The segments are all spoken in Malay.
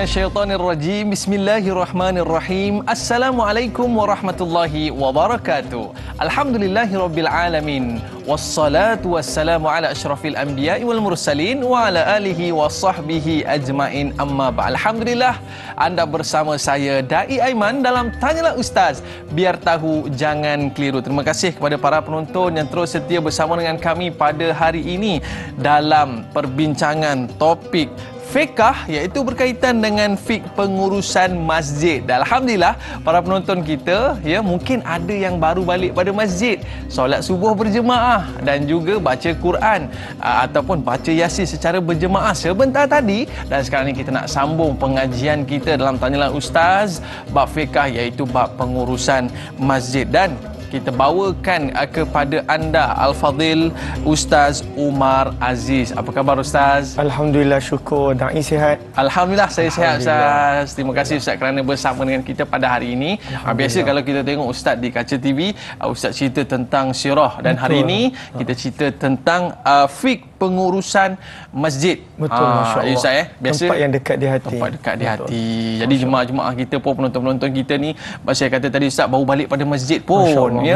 minasyaitonir rajim. Bismillahirrahmanirrahim. Assalamualaikum warahmatullahi wabarakatuh. Alhamdulillahirabbil alamin. Wassalatu wassalamu ala asyrafil anbiya'i wal mursalin wa ala alihi wa sahbihi ajmain, amma ba'd. Alhamdulillah, anda bersama saya Dai Aiman dalam Tanyalah Ustaz, biar tahu jangan keliru. Terima kasih kepada para penonton yang terus setia bersama dengan kami pada hari ini dalam perbincangan topik fiqh, iaitu berkaitan dengan fiqh pengurusan masjid. Dan alhamdulillah, para penonton kita mungkin ada yang baru balik pada masjid, solat subuh berjemaah dan juga baca Quran ataupun baca Yasin secara berjemaah sebentar tadi. Dan sekarang ni kita nak sambung pengajian kita dalam Tanyalah Ustaz bab fiqh, iaitu bab pengurusan masjid. Dan kita bawakan kepada anda Al-Fadhil Ustaz Umar Aziz. Apa khabar Ustaz? Alhamdulillah, syukur. Dai sihat? Alhamdulillah, saya sihat Ustaz. Terima kasih Ustaz kerana bersama dengan kita pada hari ini. Biasa kalau kita tengok Ustaz di kaca TV, Ustaz cerita tentang sirah, dan hari ini kita cerita tentang fiqh pengurusan masjid. Betul, Masya Allah. Ustaz, biasa tempat yang dekat di hati. Tempat dekat di hati. Jadi jemaah-jemaah kita pun, penonton-penonton kita ni, saya kata tadi Ustaz baru balik pada masjid pun,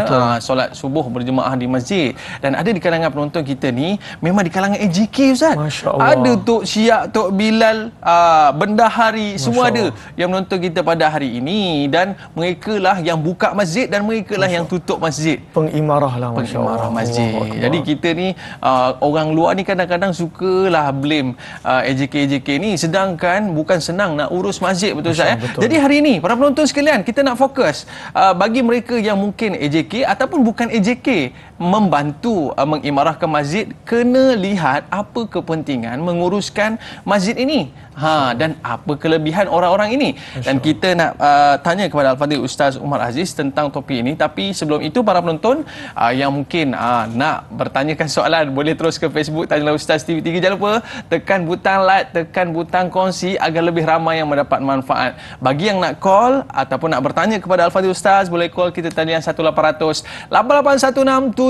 solat subuh berjemaah di masjid. Dan ada di kalangan penonton kita ni memang di kalangan AJK Ustaz. Ada Tok Syiak, Tok Bilal, bendahari, semua ada yang menonton kita pada hari ini. Dan mereka lah yang buka masjid dan mereka lah yang tutup masjid. Pengimarah lah, pengimarah masjid. Jadi kita ni orang luar ni kadang-kadang sukalah blame AJK ni, sedangkan bukan senang nak urus masjid, betul Ustaz? Jadi hari ini para penonton sekalian, kita nak fokus bagi mereka yang mungkin AJK ataupun bukan AJK membantu mengimarahkan masjid, kena lihat apa kepentingan menguruskan masjid ini, dan apa kelebihan orang-orang ini. Dan kita nak tanya kepada Al-Fadhil Ustaz Umar Aziz tentang topik ini. Tapi sebelum itu, para penonton yang mungkin nak bertanyakan soalan, boleh terus ke Facebook Tanyalah Ustaz TV3. Jangan lupa tekan butang like, tekan butang kongsi agar lebih ramai yang mendapat manfaat. Bagi yang nak call ataupun nak bertanya kepada Al-Fadhil Ustaz, boleh call kita talian 1800 881677.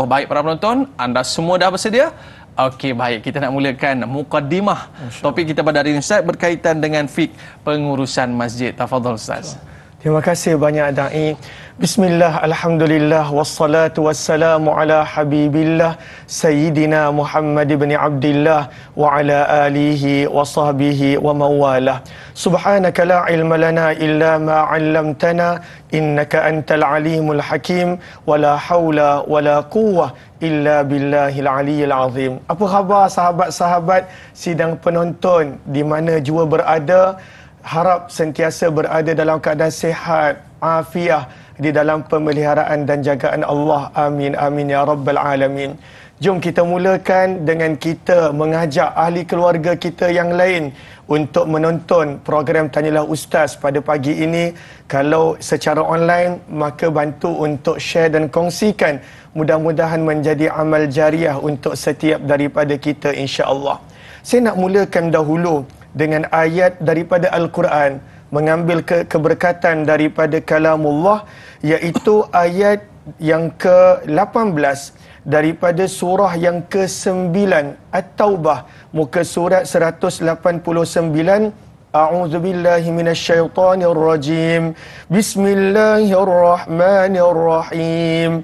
Baik para penonton, anda semua dah bersedia? Okey, baik. Kita nak mulakan mukaddimah topik kita pada hari ini Ustaz, berkaitan dengan fiqh pengurusan masjid. Tafadhal Ustaz. Terima kasih banyak Dai. Bismillah, alhamdulillah, wassalatu wassalamu ala habibillah Sayyidina Muhammad ibn Abdillah wa ala alihi wa sahbihi wa mawalah. Subhanaka la ilma lana illa ma 'allamtana innaka antal alimul hakim wa la haula wa la quwwah illa billahil aliyyil azim. Apa khabar sahabat-sahabat sidang penonton di mana jua berada? Harap sentiasa berada dalam keadaan sihat, afiah, di dalam pemeliharaan dan jagaan Allah. Amin, amin ya rabbal alamin. Jom kita mulakan dengan kita mengajak ahli keluarga kita yang lain untuk menonton program Tanyalah Ustaz pada pagi ini. Kalau secara online, maka bantu untuk share dan kongsikan. Mudah-mudahan menjadi amal jariah untuk setiap daripada kita, insya-Allah. Saya nak mulakan dahulu dengan ayat daripada Al-Quran, mengambil keberkatan daripada kalamullah, iaitu ayat yang ke-18 daripada surah yang ke-9 At-Taubah, muka surat 189. A'udzubillahi minasyaitonirrajim. Bismillahirrahmanirrahim.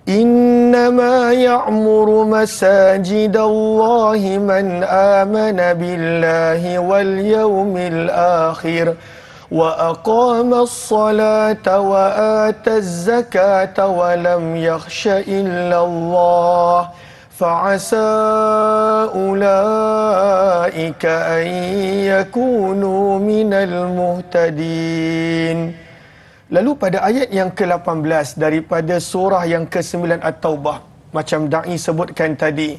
إنما يعمر مساجد الله من آمن بالله واليوم الآخر وأقام الصلاة وآتى الزكاة ولم يخش إلا الله فعسى أولئك أن يكونوا من المهتدين. Lalu pada ayat yang ke-18 daripada surah yang ke-9 At-Taubah, macam Dai sebutkan tadi,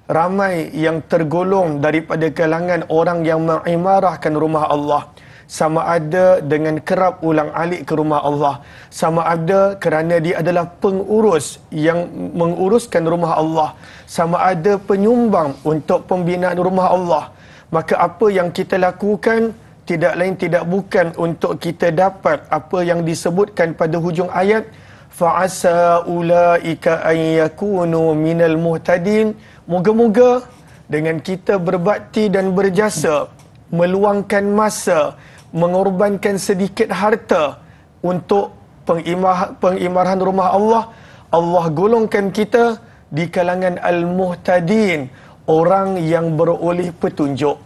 ramai yang tergolong daripada kalangan orang yang mengimarahkan rumah Allah. Sama ada dengan kerap ulang alik ke rumah Allah, sama ada kerana dia adalah pengurus yang menguruskan rumah Allah, sama ada penyumbang untuk pembinaan rumah Allah. Maka apa yang kita lakukan tidak lain tidak bukan untuk kita dapat apa yang disebutkan pada hujung ayat, fa'asa ulaika an yakunu minal muhtadin. Moga-moga dengan kita berbakti dan berjasa, meluangkan masa, mengorbankan sedikit harta untuk pengimarahan rumah Allah, Allah golongkan kita di kalangan al-muhtadin, orang yang beroleh petunjuk.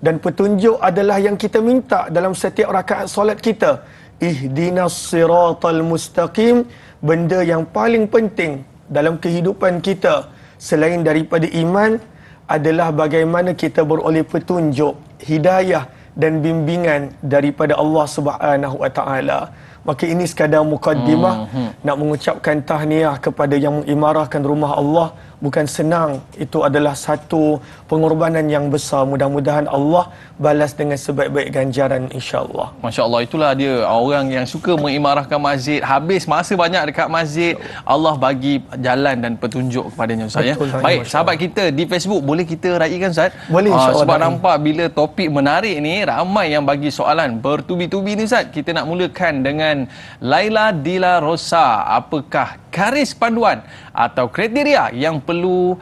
Dan petunjuk adalah yang kita minta dalam setiap rakaat solat kita. Ihdinas siratal mustaqim. Benda yang paling penting dalam kehidupan kita selain daripada iman adalah bagaimana kita beroleh petunjuk, hidayah dan bimbingan daripada Allah Subhanahu wa taala. Maka ini sekadar mukaddimah nak mengucapkan tahniah kepada yang mengimarahkan rumah Allah. Bukan senang, itu adalah satu pengorbanan yang besar. Mudah-mudahan Allah balas dengan sebaik-baik ganjaran, insya-Allah. Masya-Allah, itulah dia orang yang suka mengimarahkan masjid, habis masa banyak dekat masjid, Allah bagi jalan dan petunjuk kepadanya, Ustaz ya. Baik, sahabat kita di Facebook, boleh kita raikan, Ustaz? Boleh, insya-Allah. Sebab nampak bila topik menarik ni, ramai yang bagi soalan bertubi-tubi ni, Ustaz. Kita nak mulakan dengan Laila Dila Rosa. Apakah garis panduan atau kriteria yang perlu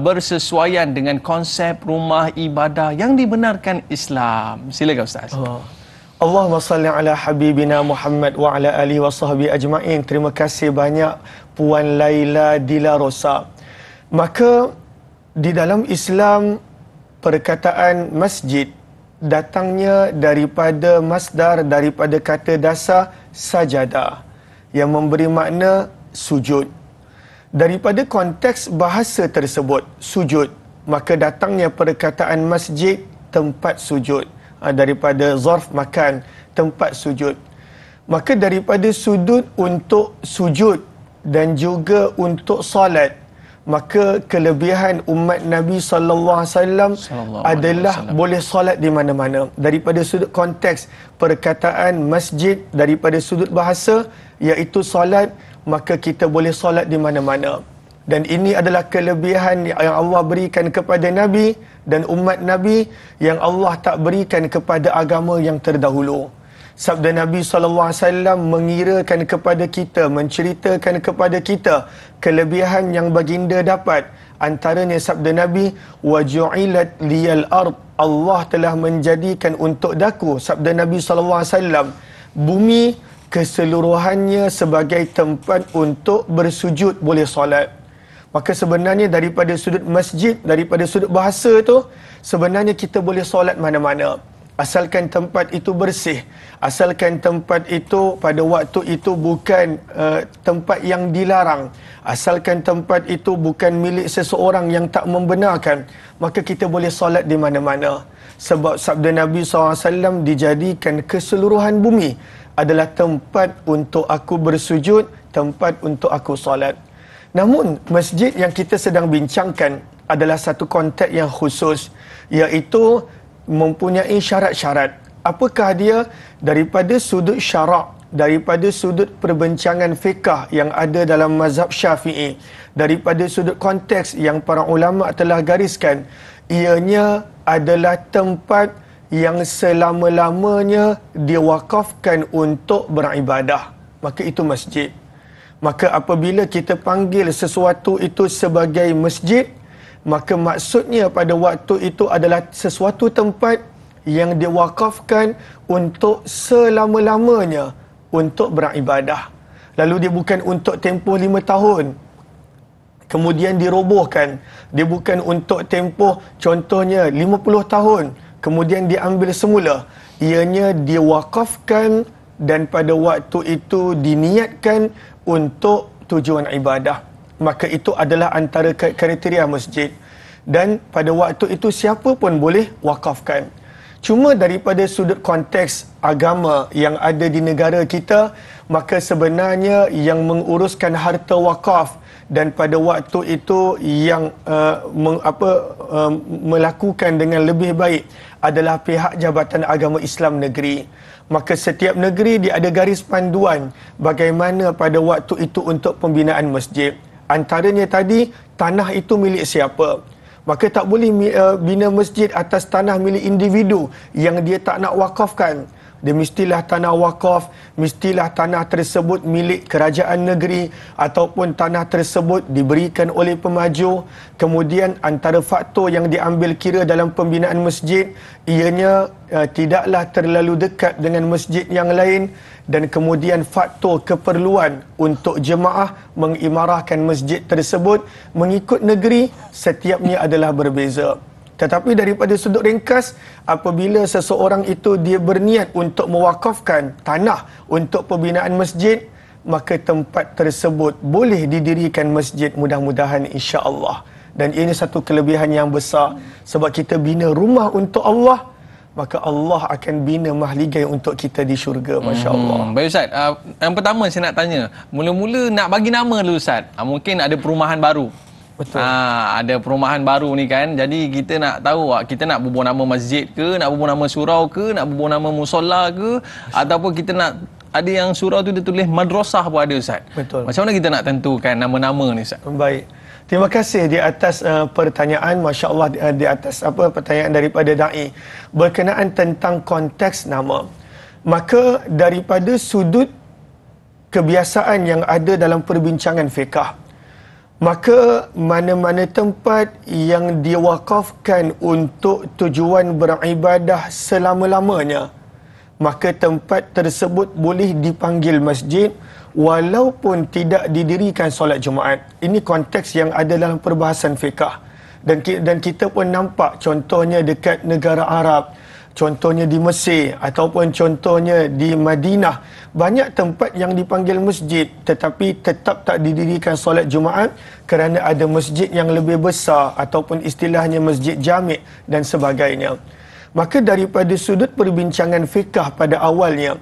bersesuaian dengan konsep rumah ibadah yang dibenarkan Islam? Silakan, Ustaz. Allahumma salli ala habibina Muhammad wa ala alihi wa sahbihi ajma'in. Terima kasih banyak Puan Laila Dila Rosa. Maka di dalam Islam, perkataan masjid datangnya daripada masdar, daripada kata dasar sajadah yang memberi makna sujud. Daripada konteks bahasa tersebut, sujud, maka datangnya perkataan masjid, tempat sujud. Daripada zarf makan, tempat sujud. Maka daripada sudut untuk sujud dan juga untuk solat, maka kelebihan umat Nabi sallallahu alaihi wasallam adalah boleh solat di mana-mana. Daripada sudut konteks perkataan masjid, daripada sudut bahasa iaitu solat, maka kita boleh solat di mana-mana. Dan ini adalah kelebihan yang Allah berikan kepada Nabi dan umat Nabi yang Allah tak berikan kepada agama yang terdahulu. Sabda Nabi SAW mengirakan kepada kita, menceritakan kepada kita kelebihan yang baginda dapat. Antaranya sabda Nabi, وَجُعِلَتْ لِيَ الْأَرْضِ, Allah telah menjadikan untuk daku, sabda Nabi SAW, bumi keseluruhannya sebagai tempat untuk bersujud, boleh solat. Maka sebenarnya daripada sudut masjid, daripada sudut bahasa tu, sebenarnya kita boleh solat mana-mana. Asalkan tempat itu bersih, asalkan tempat itu pada waktu itu bukan tempat yang dilarang, asalkan tempat itu bukan milik seseorang yang tak membenarkan, maka kita boleh solat di mana-mana. Sebab sabda Nabi SAW, dijadikan keseluruhan bumi adalah tempat untuk aku bersujud, tempat untuk aku solat. Namun masjid yang kita sedang bincangkan adalah satu konteks yang khusus, iaitu mempunyai syarat-syarat. Apakah dia? Daripada sudut syarak, daripada sudut perbincangan fiqh yang ada dalam mazhab Syafi'i, daripada sudut konteks yang para ulama telah gariskan, ianya adalah tempat yang selama-lamanya diwakafkan untuk beribadah, maka itu masjid. Maka apabila kita panggil sesuatu itu sebagai masjid, maka maksudnya pada waktu itu adalah sesuatu tempat yang diwakafkan untuk selama-lamanya untuk beribadah. Lalu dia bukan untuk tempoh 5 tahun, kemudian dirobohkan. Dia bukan untuk tempoh contohnya 50 tahun, kemudian diambil semula. Ianya diwakafkan dan pada waktu itu diniatkan untuk tujuan ibadah. Maka itu adalah antara kriteria masjid. Dan pada waktu itu siapa pun boleh wakafkan. Cuma daripada sudut konteks agama yang ada di negara kita, maka sebenarnya yang menguruskan harta wakaf dan pada waktu itu yang melakukan dengan lebih baik adalah pihak Jabatan Agama Islam Negeri. Maka setiap negeri dia ada garis panduan bagaimana pada waktu itu untuk pembinaan masjid. Antaranya tadi, tanah itu milik siapa. Maka tak boleh bina masjid atas tanah milik individu yang dia tak nak wakafkan. dia mestilah tanah wakaf, mestilah tanah tersebut milik kerajaan negeri ataupun tanah tersebut diberikan oleh pemaju. Kemudian antara faktor yang diambil kira dalam pembinaan masjid, ianya tidaklah terlalu dekat dengan masjid yang lain, dan kemudian faktor keperluan untuk jemaah mengimarahkan masjid tersebut mengikut negeri, setiapnya adalah berbeza. Tetapi daripada sudut ringkas, apabila seseorang itu dia berniat untuk mewakafkan tanah untuk pembinaan masjid, maka tempat tersebut boleh didirikan masjid mudah-mudahan insya-Allah. Dan ini satu kelebihan yang besar, sebab kita bina rumah untuk Allah, maka Allah akan bina mahligai untuk kita di syurga, masya-Allah. Baik Ustaz, yang pertama saya nak tanya, mula-mula nak bagi nama dulu Ustaz. Mungkin ada perumahan baru. Betul. Ada perumahan baru ni kan. Jadi kita nak tahu, kita nak bubuh nama masjid ke, nak bubuh nama surau ke, nak bubuh nama musola ke, ataupun kita nak ada yang surau tu dia tulis madrasah pun ada Ustaz. Betul. Macam mana kita nak tentukan nama-nama ni Ustaz? Baik. Terima kasih di atas pertanyaan, masya-Allah, di atas pertanyaan daripada dai berkenaan tentang konteks nama. Maka daripada sudut kebiasaan yang ada dalam perbincangan fiqh, maka mana-mana tempat yang diwakafkan untuk tujuan beribadah selama-lamanya, maka tempat tersebut boleh dipanggil masjid walaupun tidak didirikan solat Jumaat. Ini konteks yang ada dalam perbahasan fiqh. Dan kita pun nampak contohnya dekat negara Arab, contohnya di Mesir ataupun contohnya di Madinah, banyak tempat yang dipanggil masjid tetapi tetap tak didirikan solat Jumaat kerana ada masjid yang lebih besar ataupun istilahnya masjid jami' dan sebagainya. Maka daripada sudut perbincangan fiqh pada awalnya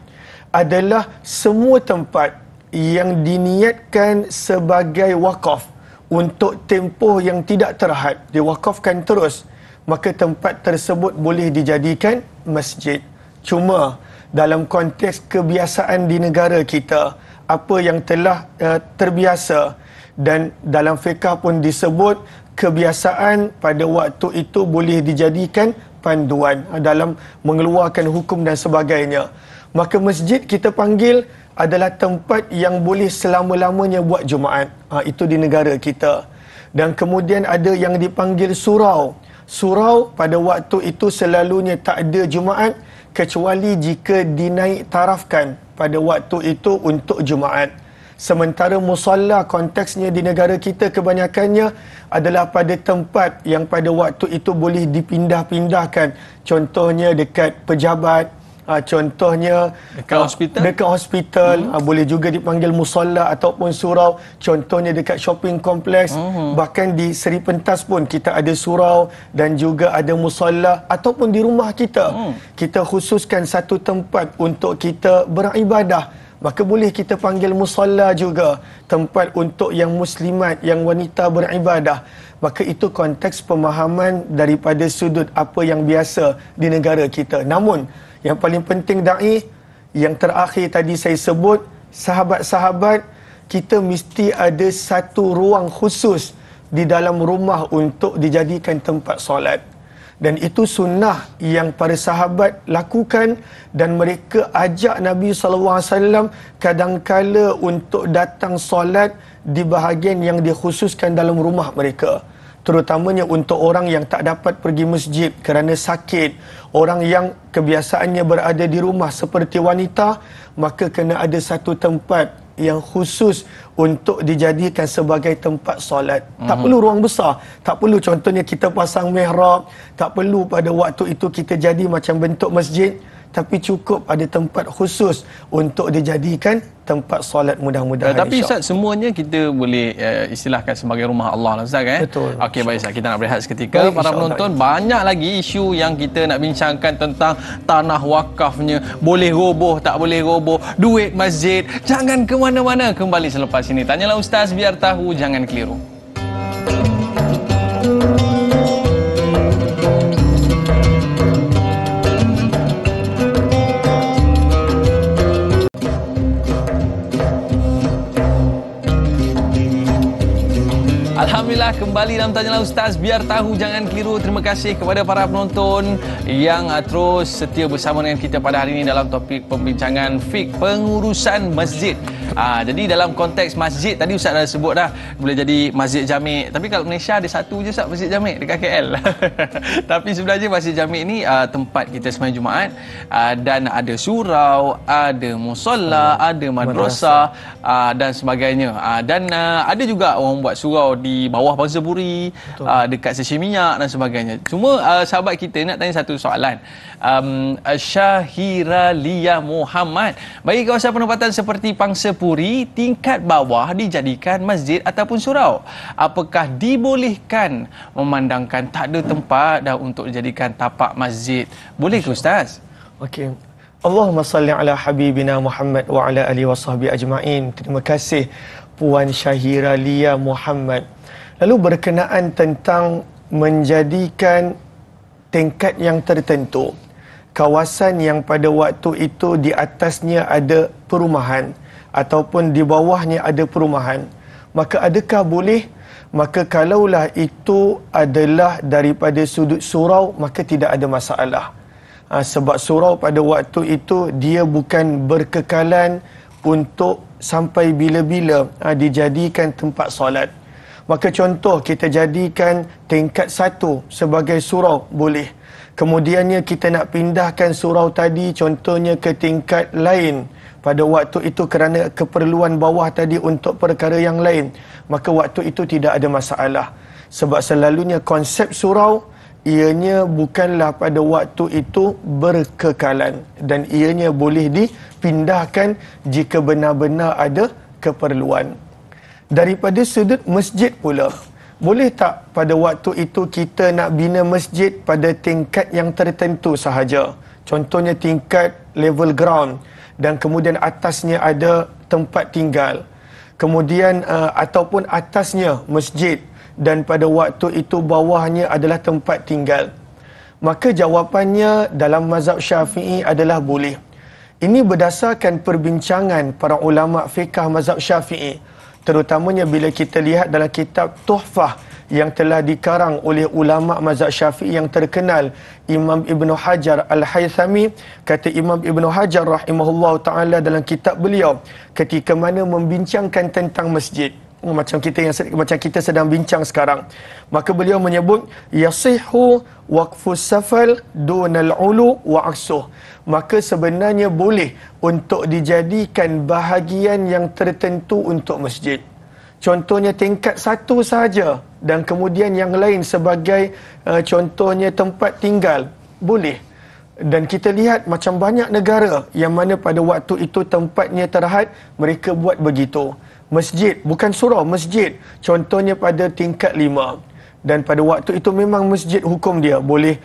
adalah semua tempat yang diniatkan sebagai wakaf untuk tempoh yang tidak terhad, diwakafkan terus, maka tempat tersebut boleh dijadikan masjid. Cuma dalam konteks kebiasaan di negara kita, apa yang telah terbiasa, dan dalam fiqh pun disebut kebiasaan pada waktu itu boleh dijadikan panduan dalam mengeluarkan hukum dan sebagainya. Maka masjid kita panggil adalah tempat yang boleh selama-lamanya buat Jumaat. Itu di negara kita. Dan kemudian ada yang dipanggil surau. Surau pada waktu itu selalunya tak ada Jumaat kecuali jika dinaik tarafkan pada waktu itu untuk Jumaat. Sementara musalla konteksnya di negara kita kebanyakannya adalah pada tempat yang pada waktu itu boleh dipindah-pindahkan. Contohnya dekat pejabat, contohnya dekat hospital, boleh juga dipanggil musalla ataupun surau. Contohnya dekat shopping kompleks, bahkan di Seri Pentas pun kita ada surau dan juga ada musalla. Ataupun di rumah kita, kita khususkan satu tempat untuk kita beribadah, maka boleh kita panggil musalla juga, tempat untuk yang muslimat, yang wanita beribadah. Maka itu konteks pemahaman daripada sudut apa yang biasa di negara kita. Namun yang paling penting dai, yang terakhir tadi saya sebut, sahabat-sahabat, kita mesti ada satu ruang khusus di dalam rumah untuk dijadikan tempat solat. Dan itu sunnah yang para sahabat lakukan, dan mereka ajak Nabi SAW kadangkala untuk datang solat di bahagian yang dikhususkan dalam rumah mereka. Terutamanya untuk orang yang tak dapat pergi masjid kerana sakit, orang yang kebiasaannya berada di rumah seperti wanita, maka kena ada satu tempat yang khusus untuk dijadikan sebagai tempat solat. Tak perlu ruang besar, tak perlu contohnya kita pasang mihrab, tak perlu pada waktu itu kita jadi macam bentuk masjid, tapi cukup ada tempat khusus untuk dijadikan tempat solat mudah-mudahan. Tapi Ustaz, semuanya kita boleh istilahkan sebagai rumah Allah lah Ustaz kan? Betul. Okey baik Ustaz, kita nak berehat seketika. Baik, para penonton, banyak lagi isu yang kita nak bincangkan tentang tanah wakafnya, boleh roboh, tak boleh roboh, duit masjid. Jangan ke mana-mana, kembali selepas ini. Tanyalah Ustaz, biar tahu, jangan keliru. Alhamdulillah kembali dalam Tanyalah Ustaz. Biar tahu jangan keliru. Terima kasih kepada para penonton yang terus setia bersama dengan kita pada hari ini dalam topik pembincangan fiqh pengurusan masjid. Jadi dalam konteks masjid tadi Ustaz dah sebut dah boleh jadi masjid Jami'. Tapi kalau Malaysia ada satu je Ustaz, masjid Jami' dekat KL. Tapi sebenarnya masjid Jami' ni tempat kita sembahyang Jumaat, dan ada surau, ada musolla, ada madrasah dan sebagainya. Dan ada juga orang buat surau di bawah Bangsa Puri, dekat stesen minyak dan sebagainya. Cuma sahabat kita nak tanya satu soalan. Syahiralia Muhammad, bagi kawasan penempatan seperti Bangsa Puri, tingkat bawah dijadikan masjid ataupun surau, apakah dibolehkan memandangkan tak ada tempat dah untuk dijadikan tapak masjid? Boleh ke Ustaz? Okey. Allahumma salli ala habibina Muhammad wa ala alihi wa sahbihi ajma'in. Terima kasih Puan Syahiralia Muhammad. Lalu berkenaan tentang menjadikan tingkat yang tertentu, kawasan yang pada waktu itu di atasnya ada perumahan ataupun di bawahnya ada perumahan, maka adakah boleh? Maka kalaulah itu adalah daripada sudut surau, maka tidak ada masalah. Sebab surau pada waktu itu dia bukan berkekalan untuk sampai bila-bila dijadikan tempat solat. Maka contoh kita jadikan tingkat 1 sebagai surau, boleh. Kemudiannya kita nak pindahkan surau tadi contohnya ke tingkat lain pada waktu itu kerana keperluan bawah tadi untuk perkara yang lain, maka waktu itu tidak ada masalah. Sebab selalunya konsep surau ianya bukanlah pada waktu itu berkekalan dan ianya boleh dipindahkan jika benar-benar ada keperluan. Daripada sudut masjid pula, boleh tak pada waktu itu kita nak bina masjid pada tingkat yang tertentu sahaja? Contohnya tingkat level ground dan kemudian atasnya ada tempat tinggal. Kemudian ataupun atasnya masjid dan pada waktu itu bawahnya adalah tempat tinggal. Maka jawapannya dalam mazhab Syafi'i adalah boleh. Ini berdasarkan perbincangan para ulama fiqh mazhab Syafi'i, terutamanya bila kita lihat dalam kitab Tuhfah yang telah dikarang oleh ulama mazhab Syafi'i yang terkenal, Imam Ibn Hajar Al-Haythami. Kata Imam Ibn Hajar rahimahullah ta'ala dalam kitab beliau ketika mana membincangkan tentang masjid, macam kita sedang bincang sekarang, maka beliau menyebut yasihu waqfus safal dunal ulu wa aksuh. Maka sebenarnya boleh untuk dijadikan bahagian yang tertentu untuk masjid. Contohnya tingkat 1 sahaja dan kemudian yang lain sebagai contohnya tempat tinggal, boleh. Dan kita lihat macam banyak negara yang mana pada waktu itu tempatnya terhad, mereka buat begitu. Masjid, bukan surau, masjid. Contohnya pada tingkat 5. Dan pada waktu itu memang masjid hukum dia boleh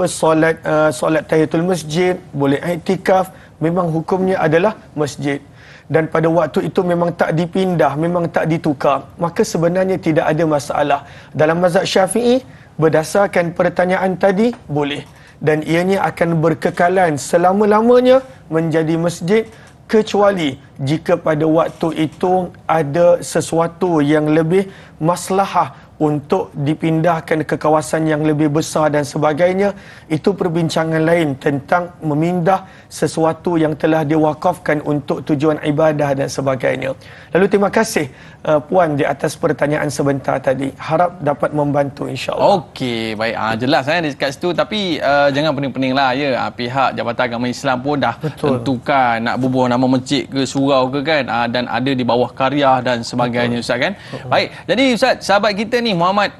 solat tahiyatul masjid, boleh i'tikaf, memang hukumnya adalah masjid. Dan pada waktu itu memang tak dipindah, memang tak ditukar, maka sebenarnya tidak ada masalah. Dalam mazhab Syafi'i berdasarkan pertanyaan tadi boleh, dan ianya akan berkekalan selama-lamanya menjadi masjid, kecuali jika pada waktu itu ada sesuatu yang lebih maslahah untuk dipindahkan ke kawasan yang lebih besar dan sebagainya. Itu perbincangan lain tentang memindah sesuatu yang telah diwakafkan untuk tujuan ibadah dan sebagainya. Lalu terima kasih Puan di atas pertanyaan sebentar tadi. Harap dapat membantu insya-Allah. Okey, baik. Jelas dekat situ, tapi jangan pening-peninglah ya. Pihak Jabatan Agama Islam pun dah tentukan nak bubuh nama masjid ke surau ke kan, dan ada di bawah karya dan sebagainya. Ustaz kan. Baik. Jadi Ustaz, sahabat kita ni Muhammad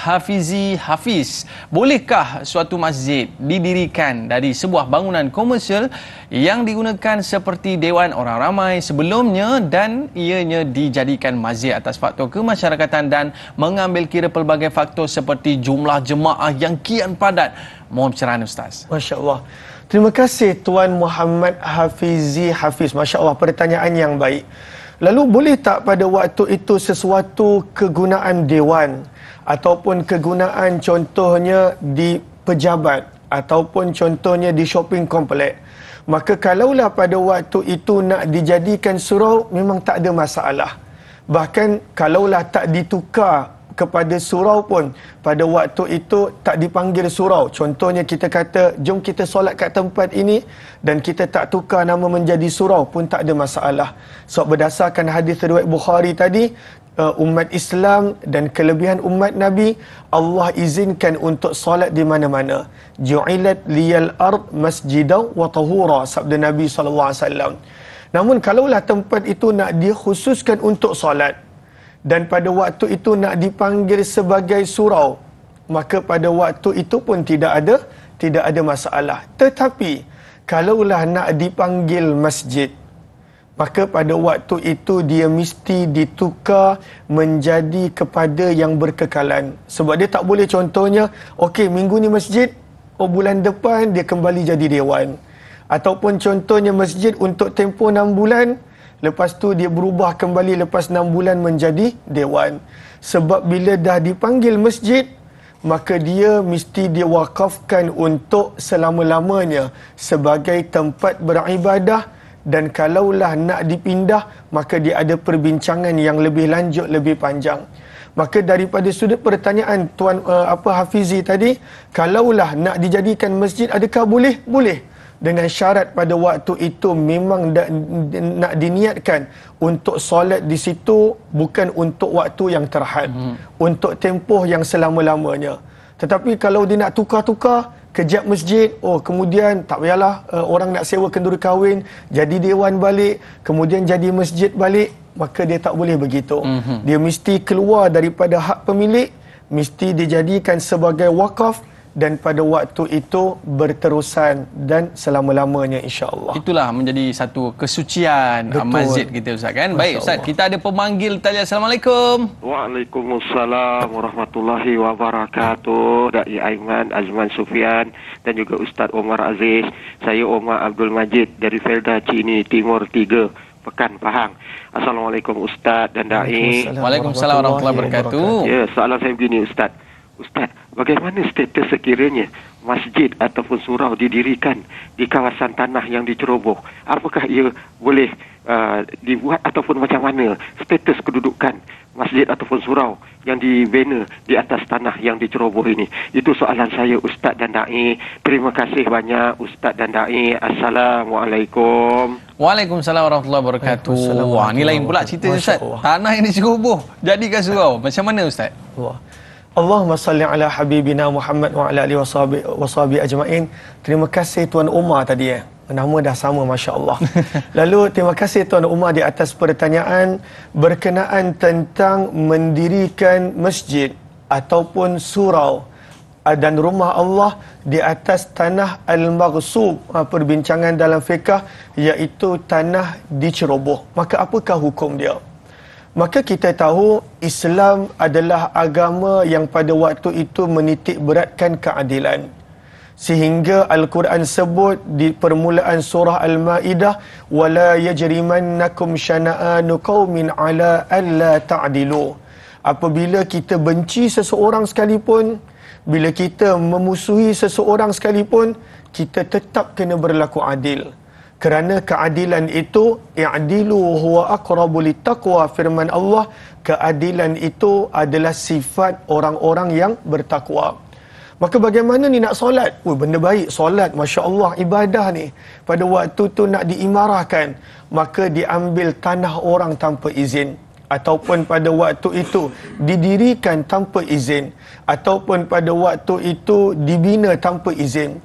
Hafizi Hafiz, bolehkah suatu masjid didirikan dari sebuah bangunan komersial yang digunakan seperti dewan orang ramai sebelumnya dan ianya dijadikan masjid atas faktor kemasyarakatan dan mengambil kira pelbagai faktor seperti jumlah jemaah yang kian padat? Mohon pencerahan Ustaz. Masya-Allah. Terima kasih Tuan Muhammad Hafizi Hafiz. Masya-Allah, pertanyaan yang baik. Lalu boleh tak pada waktu itu sesuatu kegunaan dewan ataupun kegunaan contohnya di pejabat ataupun contohnya di shopping komplek, maka kalaulah pada waktu itu nak dijadikan surau, memang tak ada masalah. Bahkan kalaulah tak ditukar kepada surau pun pada waktu itu tak dipanggil surau. Contohnya kita kata jom kita solat kat tempat ini dan kita tak tukar nama menjadi surau pun tak ada masalah. Sebab berdasarkan hadis riwayat Bukhari tadi, umat Islam dan kelebihan umat Nabi, Allah izinkan untuk solat di mana-mana. Ju'ilat liyal ard masjidan wa tahura, sabda Nabi SAW. Namun kalaulah tempat itu nak dikhususkan untuk solat dan pada waktu itu nak dipanggil sebagai surau, maka pada waktu itu pun tidak ada masalah. Tetapi kalaulah nak dipanggil masjid, maka pada waktu itu dia mesti ditukar menjadi kepada yang berkekalan. Sebab dia tak boleh contohnya, okey minggu ni masjid, bulan depan dia kembali jadi dewan. Ataupun contohnya masjid untuk tempoh 6 bulan, lepas tu dia berubah kembali lepas 6 bulan menjadi dewan. Sebab bila dah dipanggil masjid, maka dia mesti diwakafkan untuk selama-lamanya sebagai tempat beribadah. Dan kalaulah nak dipindah, maka dia ada perbincangan yang lebih lanjut, lebih panjang. Maka daripada sudut pertanyaan Tuan Hafizi tadi, kalaulah nak dijadikan masjid, adakah boleh? Boleh. Dengan syarat pada waktu itu memang nak diniatkan untuk solat di situ bukan untuk waktu yang terhad, untuk tempoh yang selama-lamanya. Tetapi kalau dia nak tukar-tukar, kejap masjid, kemudian tak payahlah, orang nak sewa kenduri kahwin, jadi dewan balik, kemudian jadi masjid balik, maka dia tak boleh begitu. Dia mesti keluar daripada hak pemilik, mesti dijadikan sebagai wakaf dan pada waktu itu berterusan dan selama-lamanya insya-Allah. Itulah menjadi satu kesucian masjid kita Ustaz kan. Baik Ustaz, kita ada pemanggil talian. Assalamualaikum. Waalaikumsalam warahmatullahi wabarakatuh. Dai Aiman Azman Sufian dan juga Ustaz Omar Aziz. Saya Omar Abdul Majid dari Felda Cini Timur 3, Pekan Pahang. Assalamualaikum Ustaz dan Dai. Waalaikumsalam warahmatullahi wabarakatuh. Ya, soalan saya begini Ustaz. Ustaz, bagaimana status sekiranya masjid ataupun surau didirikan di kawasan tanah yang diceroboh? Apakah ia boleh dibuat ataupun macam mana status kedudukan masjid ataupun surau yang dibina di atas tanah yang diceroboh ini? Itu soalan saya Ustaz dan Dai. Terima kasih banyak Ustaz dan Dai. Assalamualaikum. Waalaikumsalam warahmatullahi wabarakatuh. Wah, ni lain pula cerita Ustaz. Tanah yang diceroboh jadikan surau. Macam mana Ustaz? Allahumma salli ala habibina Muhammad wa ala alihi washabi ajmain. Terima kasih Tuan Umar tadi Nama dah sama masya-Allah. Lalu terima kasih Tuan Umar di atas pertanyaan berkenaan tentang mendirikan masjid ataupun surau dan rumah Allah di atas tanah al-maghsub. Perbincangan dalam fiqh iaitu tanah diceroboh. Maka apakah hukum dia? Maka kita tahu Islam adalah agama yang pada waktu itu menitik beratkan keadilan. Sehingga Al-Quran sebut di permulaan surah Al-Ma'idah, wala yajrimannakum syana'anu qaumin ala alla ta'dilu. Apabila kita benci seseorang sekalipun, bila kita memusuhi seseorang sekalipun, kita tetap kena berlaku adil. Kerana keadilan itu, i'dilu huwa aqrabu littaqwa, firman Allah, keadilan itu adalah sifat orang-orang yang bertakwa. Maka bagaimana ni nak solat? Benda baik, solat, masya-Allah, ibadah ni. Pada waktu tu nak diimarahkan, maka diambil tanah orang tanpa izin. Ataupun pada waktu itu didirikan tanpa izin. Ataupun pada waktu itu dibina tanpa izin.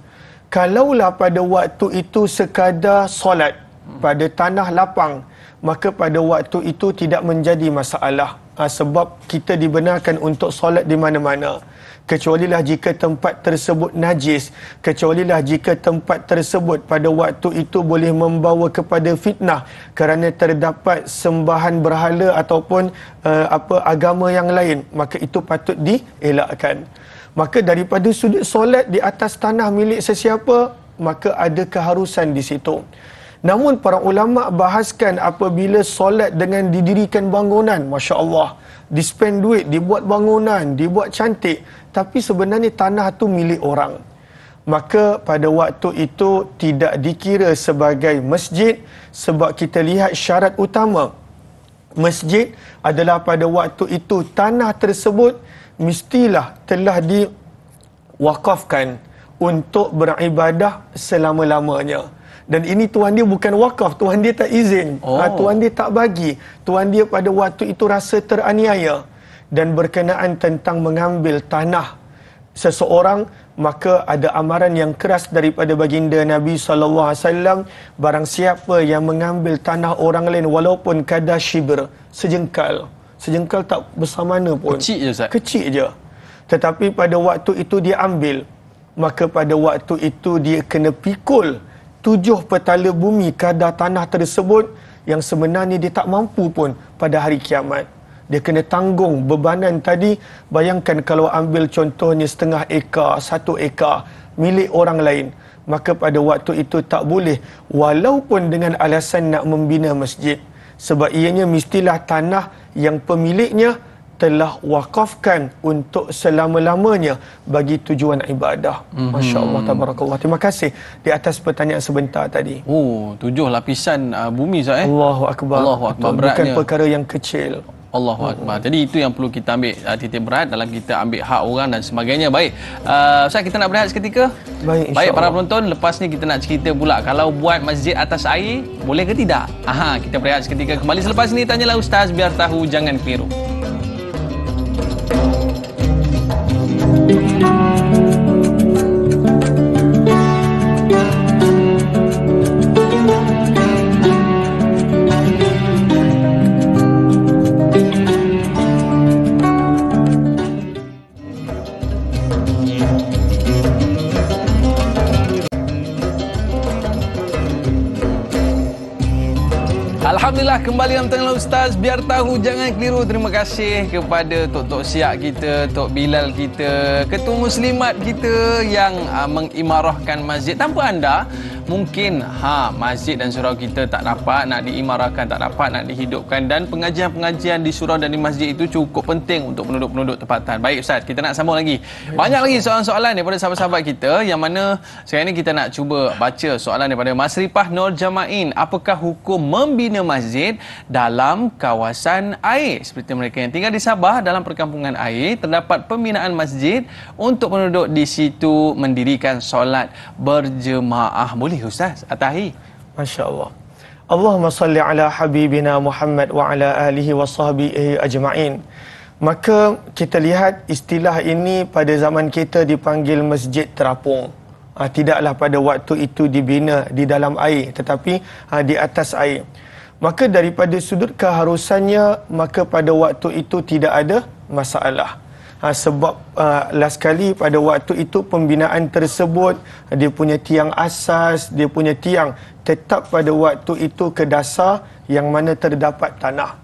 Kalaulah pada waktu itu sekadar solat pada tanah lapang, maka pada waktu itu tidak menjadi masalah. Sebab kita dibenarkan untuk solat di mana-mana. Kecualilah jika tempat tersebut najis, kecualilah jika tempat tersebut pada waktu itu boleh membawa kepada fitnah kerana terdapat sembahan berhala ataupun agama yang lain, maka itu patut dielakkan. Maka daripada sudut solat di atas tanah milik sesiapa, maka ada keharusan di situ. Namun para ulama bahaskan apabila solat dengan didirikan bangunan, masya-Allah, dispend duit, dibuat bangunan, dibuat cantik, tapi sebenarnya tanah tu milik orang, maka pada waktu itu tidak dikira sebagai masjid. Sebab kita lihat syarat utama masjid adalah pada waktu itu tanah tersebut mestilah telah diwakafkan untuk beribadah selama-lamanya. Dan ini Tuhan dia bukan wakaf, Tuhan dia tak izin. Tuhan dia tak bagi. Tuhan dia pada waktu itu rasa teraniaya. Dan berkenaan tentang mengambil tanah seseorang, maka ada amaran yang keras daripada baginda Nabi SAW. Barang siapa yang mengambil tanah orang lain walaupun kadar shibr, sejengkal tak besar mana pun, kecil je Ustaz. Kecil je, tetapi pada waktu itu dia ambil, maka pada waktu itu dia kena pikul 7 petala bumi kadar tanah tersebut, yang sebenarnya dia tak mampu pun pada hari kiamat. Dia kena tanggung bebanan tadi. Bayangkan kalau ambil contohnya 0,5 ekar, 1 ekar milik orang lain, maka pada waktu itu tak boleh, walaupun dengan alasan nak membina masjid, sebab ianya mestilah tanah yang pemiliknya telah wakafkan untuk selama-lamanya bagi tujuan ibadah. Masya Allah, tabarakallah. Terima kasih di atas pertanyaan sebentar tadi. 7 lapisan bumi Ustaz. Allahu Akbar. Allahu Akbar. Bukan Beratnya. perkara yang kecil. Allahu Akbar. Jadi itu yang perlu kita ambil titik berat dalam kita ambil hak orang dan sebagainya. Baik. Ustaz, kita nak berehat seketika? Baik, para penonton, lepas ni kita nak cerita pula kalau buat masjid atas air boleh ke tidak? Kita berehat seketika, kembali selepas ni. Tanyalah Ustaz, biar tahu jangan keliru. Alhamdulillah, kembali dalam Tanyalah Ustaz, biar tahu jangan keliru. Terima kasih kepada Tok Siak kita, Tok Bilal kita, Ketua Muslimat kita yang mengimarahkan masjid. Tanpa anda, mungkin masjid dan surau kita tak dapat nak diimarahkan, tak dapat nak dihidupkan, dan pengajian-pengajian di surau dan di masjid itu cukup penting untuk penduduk-penduduk tempatan. Baik Ustaz, kita nak sambung lagi. Banyak lagi soalan-soalan daripada sahabat-sahabat kita, yang mana sekarang ini kita nak cuba baca soalan daripada Masrifah Nur Jamain. Apakah hukum membina masjid dalam kawasan air? Seperti mereka yang tinggal di Sabah, dalam perkampungan air terdapat pembinaan masjid untuk penduduk di situ mendirikan solat berjemaah. Boleh Ustaz atas air? Masya Allah. Allahumma salli ala habibina Muhammad wa ala alihi wa sahbihi ajma'in. Maka kita lihat istilah ini pada zaman kita dipanggil masjid terapung. Tidaklah pada waktu itu dibina di dalam air, tetapi di atas air. Maka daripada sudut keharusannya, maka pada waktu itu tidak ada masalah. Sebab last kali pada waktu itu pembinaan tersebut, dia punya tiang asas, dia punya tiang tetap pada waktu itu ke dasar yang mana terdapat tanah.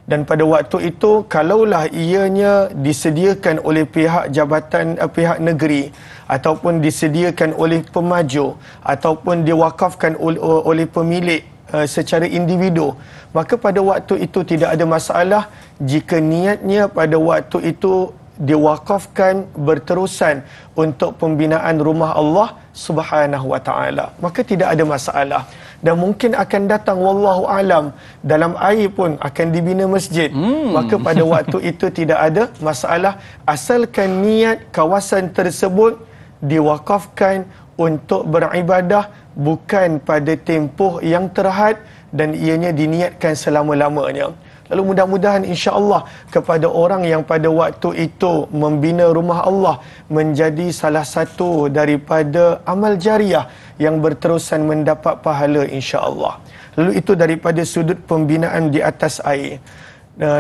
Dan pada waktu itu, kalaulah ianya disediakan oleh pihak jabatan, pihak negeri, ataupun disediakan oleh pemaju, ataupun diwakafkan oleh pemilik secara individu, maka pada waktu itu tidak ada masalah jika niatnya pada waktu itu diwakafkan berterusan untuk pembinaan rumah Allah Subhanahu wa taala, maka tidak ada masalah. Dan mungkin akan datang, wallahu alam, dalam air pun akan dibina masjid, maka pada waktu itu tidak ada masalah, asalkan niat kawasan tersebut diwakafkan untuk beribadah bukan pada tempoh yang terhad dan ianya diniatkan selama-lamanya. Lalu mudah-mudahan insya-Allah kepada orang yang pada waktu itu membina rumah Allah menjadi salah satu daripada amal jariah yang berterusan mendapat pahala insya-Allah. Lalu itu daripada sudut pembinaan di atas air.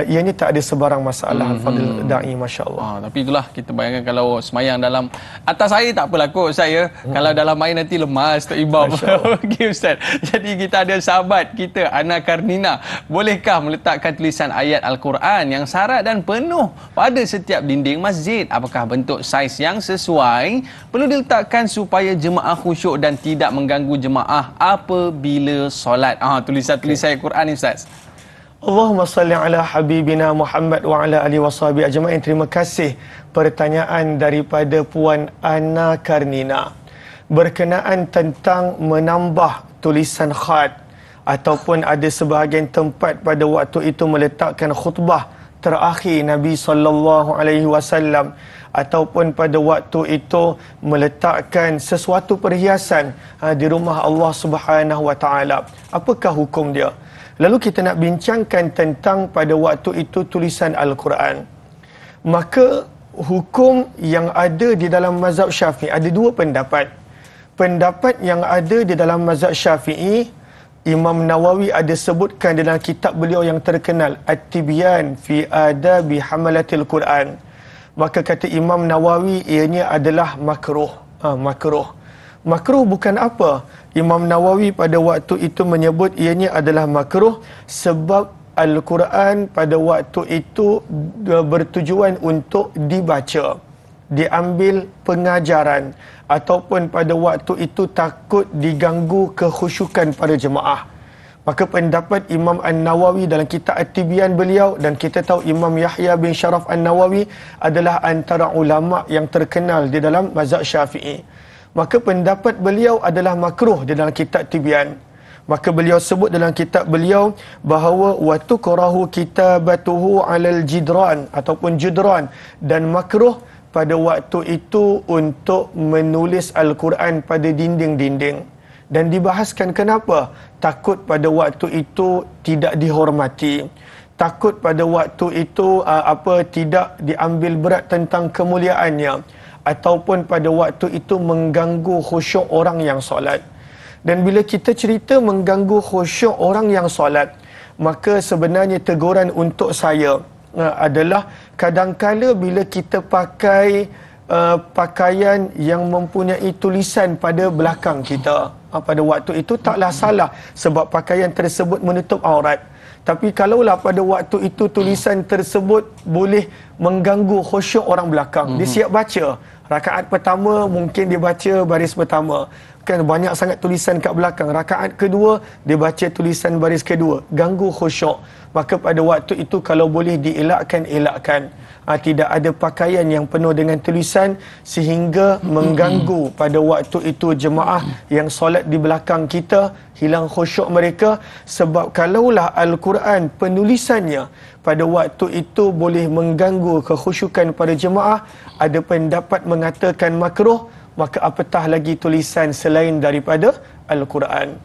Ianya tak ada sebarang masalah. Al-Fadil Da'i, Masya Allah. Tapi itulah, kita bayangkan kalau semayang dalam atas air tak apalah kot Ustaz ya. Kalau dalam air nanti lemas, tak ibam. Okey Ustaz. Jadi kita ada sahabat kita, Ana Karnina. Bolehkah meletakkan tulisan ayat Al-Quran yang syarat dan penuh pada setiap dinding masjid? Apakah bentuk saiz yang sesuai perlu diletakkan supaya jemaah khusyuk dan tidak mengganggu jemaah apabila solat? Tulisan-tulisan Al-Quran ni Ustaz. Allahumma salli ala habibina Muhammad wa ala alihi washabihi ajma'in. Terima kasih pertanyaan daripada Puan Ana Karnina berkenaan tentang menambah tulisan khat ataupun ada sebahagian tempat pada waktu itu meletakkan khutbah terakhir Nabi SAW, ataupun pada waktu itu meletakkan sesuatu perhiasan di rumah Allah Subhanahu Wa Taala. Apakah hukum dia? Lalu kita nak bincangkan tentang pada waktu itu tulisan Al-Quran. Maka hukum yang ada di dalam mazhab Syafi'i ada dua pendapat. Pendapat yang ada di dalam mazhab Syafi'i, Imam Nawawi ada sebutkan dalam kitab beliau yang terkenal At-Tibyan fi Adabi Hamalatil Quran. Maka kata Imam Nawawi, ianya adalah makruh. Makruh. Makruh bukan apa? Imam Nawawi pada waktu itu menyebut ianya adalah makruh sebab Al-Quran pada waktu itu bertujuan untuk dibaca, diambil pengajaran, ataupun pada waktu itu takut diganggu kekhusyukan para jemaah. Maka pendapat Imam An-Nawawi dalam kitab At-Tibyan beliau, dan kita tahu Imam Yahya bin Sharaf An-Nawawi adalah antara ulama yang terkenal di dalam mazhab Syafi'i. Maka pendapat beliau adalah makruh di dalam kitab Tibyan. Maka beliau sebut dalam kitab beliau bahawa wa tukrahu kitabatuhu 'alal jidran ataupun judran, dan makruh pada waktu itu untuk menulis Al-Quran pada dinding-dinding. Dan dibahaskan kenapa? Takut pada waktu itu tidak dihormati. Takut pada waktu itu tidak diambil berat tentang kemuliaannya, ataupun pada waktu itu mengganggu khusyuk orang yang solat. Dan bila kita cerita mengganggu khusyuk orang yang solat, maka sebenarnya teguran untuk saya adalah kadangkala bila kita pakai pakaian yang mempunyai tulisan pada belakang kita, pada waktu itu taklah salah sebab pakaian tersebut menutup aurat. Tapi kalaulah pada waktu itu tulisan tersebut boleh mengganggu khusyuk orang belakang, dia siap baca rakaat pertama, mungkin dia baca baris pertama, kan banyak sangat tulisan kat belakang. Rakaat kedua dia baca tulisan baris kedua, ganggu khusyuk. Maka pada waktu itu kalau boleh dielakkan, elakkan. Tidak ada pakaian yang penuh dengan tulisan sehingga mengganggu pada waktu itu jemaah yang solat di belakang kita, hilang khusyuk mereka. Sebab kalaulah Al-Quran penulisannya pada waktu itu boleh mengganggu kekhusyukan pada jemaah, ada pendapat mengatakan makruh, maka apatah lagi tulisan selain daripada Al-Quran.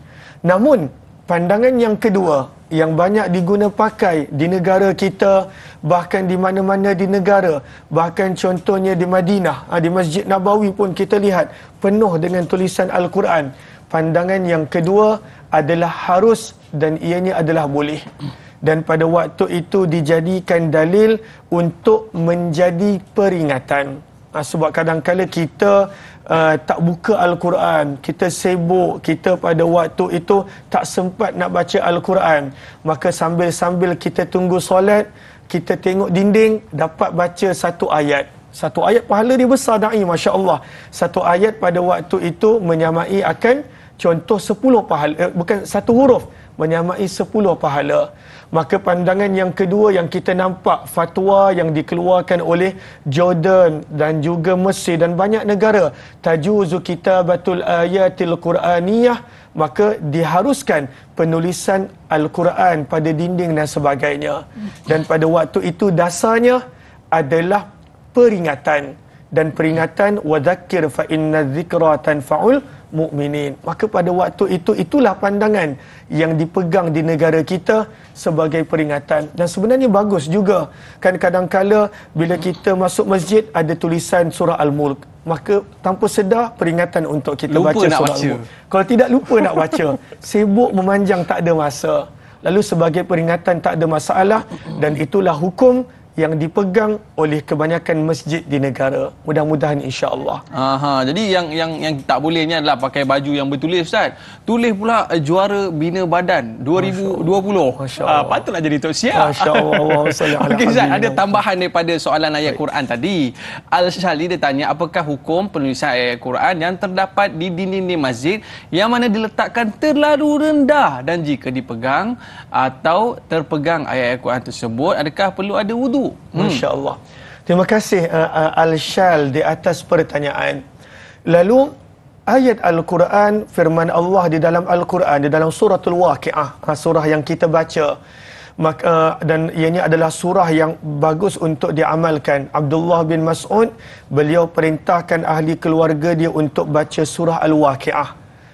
Namun pandangan yang kedua yang banyak diguna pakai di negara kita, bahkan di mana-mana di negara, bahkan contohnya di Madinah, di Masjid Nabawi pun kita lihat penuh dengan tulisan Al-Quran. Pandangan yang kedua adalah harus dan ianya adalah boleh. Dan pada waktu itu dijadikan dalil untuk menjadi peringatan. Sebab kadang-kala kita tak buka Al-Quran, kita sibuk, kita pada waktu itu tak sempat nak baca Al-Quran. Maka sambil-sambil kita tunggu solat, kita tengok dinding, dapat baca satu ayat. Satu ayat pahala dia besar da'i, Masya Allah. Satu ayat pada waktu itu menyamai akan contoh 10 pahala, bukan satu huruf, menyamai 10 pahala. Maka pandangan yang kedua yang kita nampak, fatwa yang dikeluarkan oleh Jordan dan juga Mesir dan banyak negara, tajuzu kitabatul ayatil Quraniyah, maka diharuskan penulisan Al-Quran pada dinding dan sebagainya. Dan pada waktu itu dasarnya adalah peringatan, dan peringatan wadzakir fa inna dzikra tanfa'ul mukminin. Maka pada waktu itu itulah pandangan yang dipegang di negara kita sebagai peringatan. Dan sebenarnya bagus juga. Kan kadang-kala bila kita masuk masjid ada tulisan surah Al-Mulk, maka tanpa sedar peringatan untuk kita lupa baca surah Al-Mulk. Kalau tidak, lupa nak baca. Sibuk memanjang, tak ada masa. Lalu sebagai peringatan tak ada masalah, dan itulah hukum yang dipegang oleh kebanyakan masjid di negara. Mudah-mudahan insya-Allah. Jadi yang tak bolehnya adalah pakai baju yang bertulis, Ustaz. Tulis pula juara bina badan 2020. Patutlah jadi tok siap. Masya-Allah. Okey, Ustaz, ada tambahan daripada soalan ayat Quran tadi. Al-Shali dia tanya, apakah hukum penulisan ayat Quran yang terdapat di dinding masjid yang mana diletakkan terlalu rendah, dan jika dipegang atau terpegang ayat Quran tersebut, adakah perlu ada wudu? Masya Allah. Terima kasih Al-Shal di atas pertanyaan. Lalu ayat Al-Quran, firman Allah di dalam Al-Quran, di dalam suratul Waqi'ah, surah yang kita baca, dan ianya adalah surah yang bagus untuk diamalkan. Abdullah bin Mas'ud, beliau perintahkan ahli keluarga dia untuk baca surah Al-Waqi'ah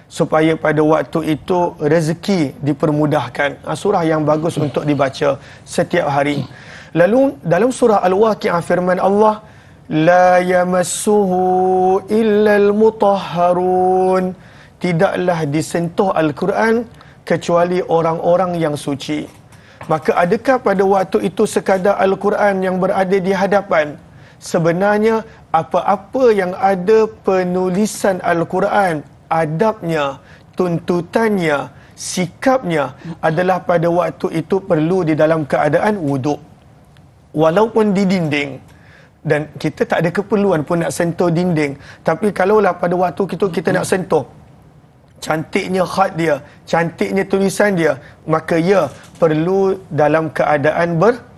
supaya pada waktu itu rezeki dipermudahkan. Surah yang bagus untuk dibaca setiap hari. Lalu dalam surah Al-Waqi'ah firman Allah, la yamassuhu illal mutahharun, tidaklah disentuh Al-Quran kecuali orang-orang yang suci. Maka adakah pada waktu itu sekadar Al-Quran yang berada di hadapan? Sebenarnya apa-apa yang ada penulisan Al-Quran, adabnya, tuntutannya, sikapnya adalah pada waktu itu perlu di dalam keadaan wuduk. Walaupun di dinding, dan kita tak ada keperluan pun nak sentuh dinding. Tapi kalaulah pada waktu kita nak sentuh cantiknya khat dia, cantiknya tulisan dia, maka ya perlu dalam keadaan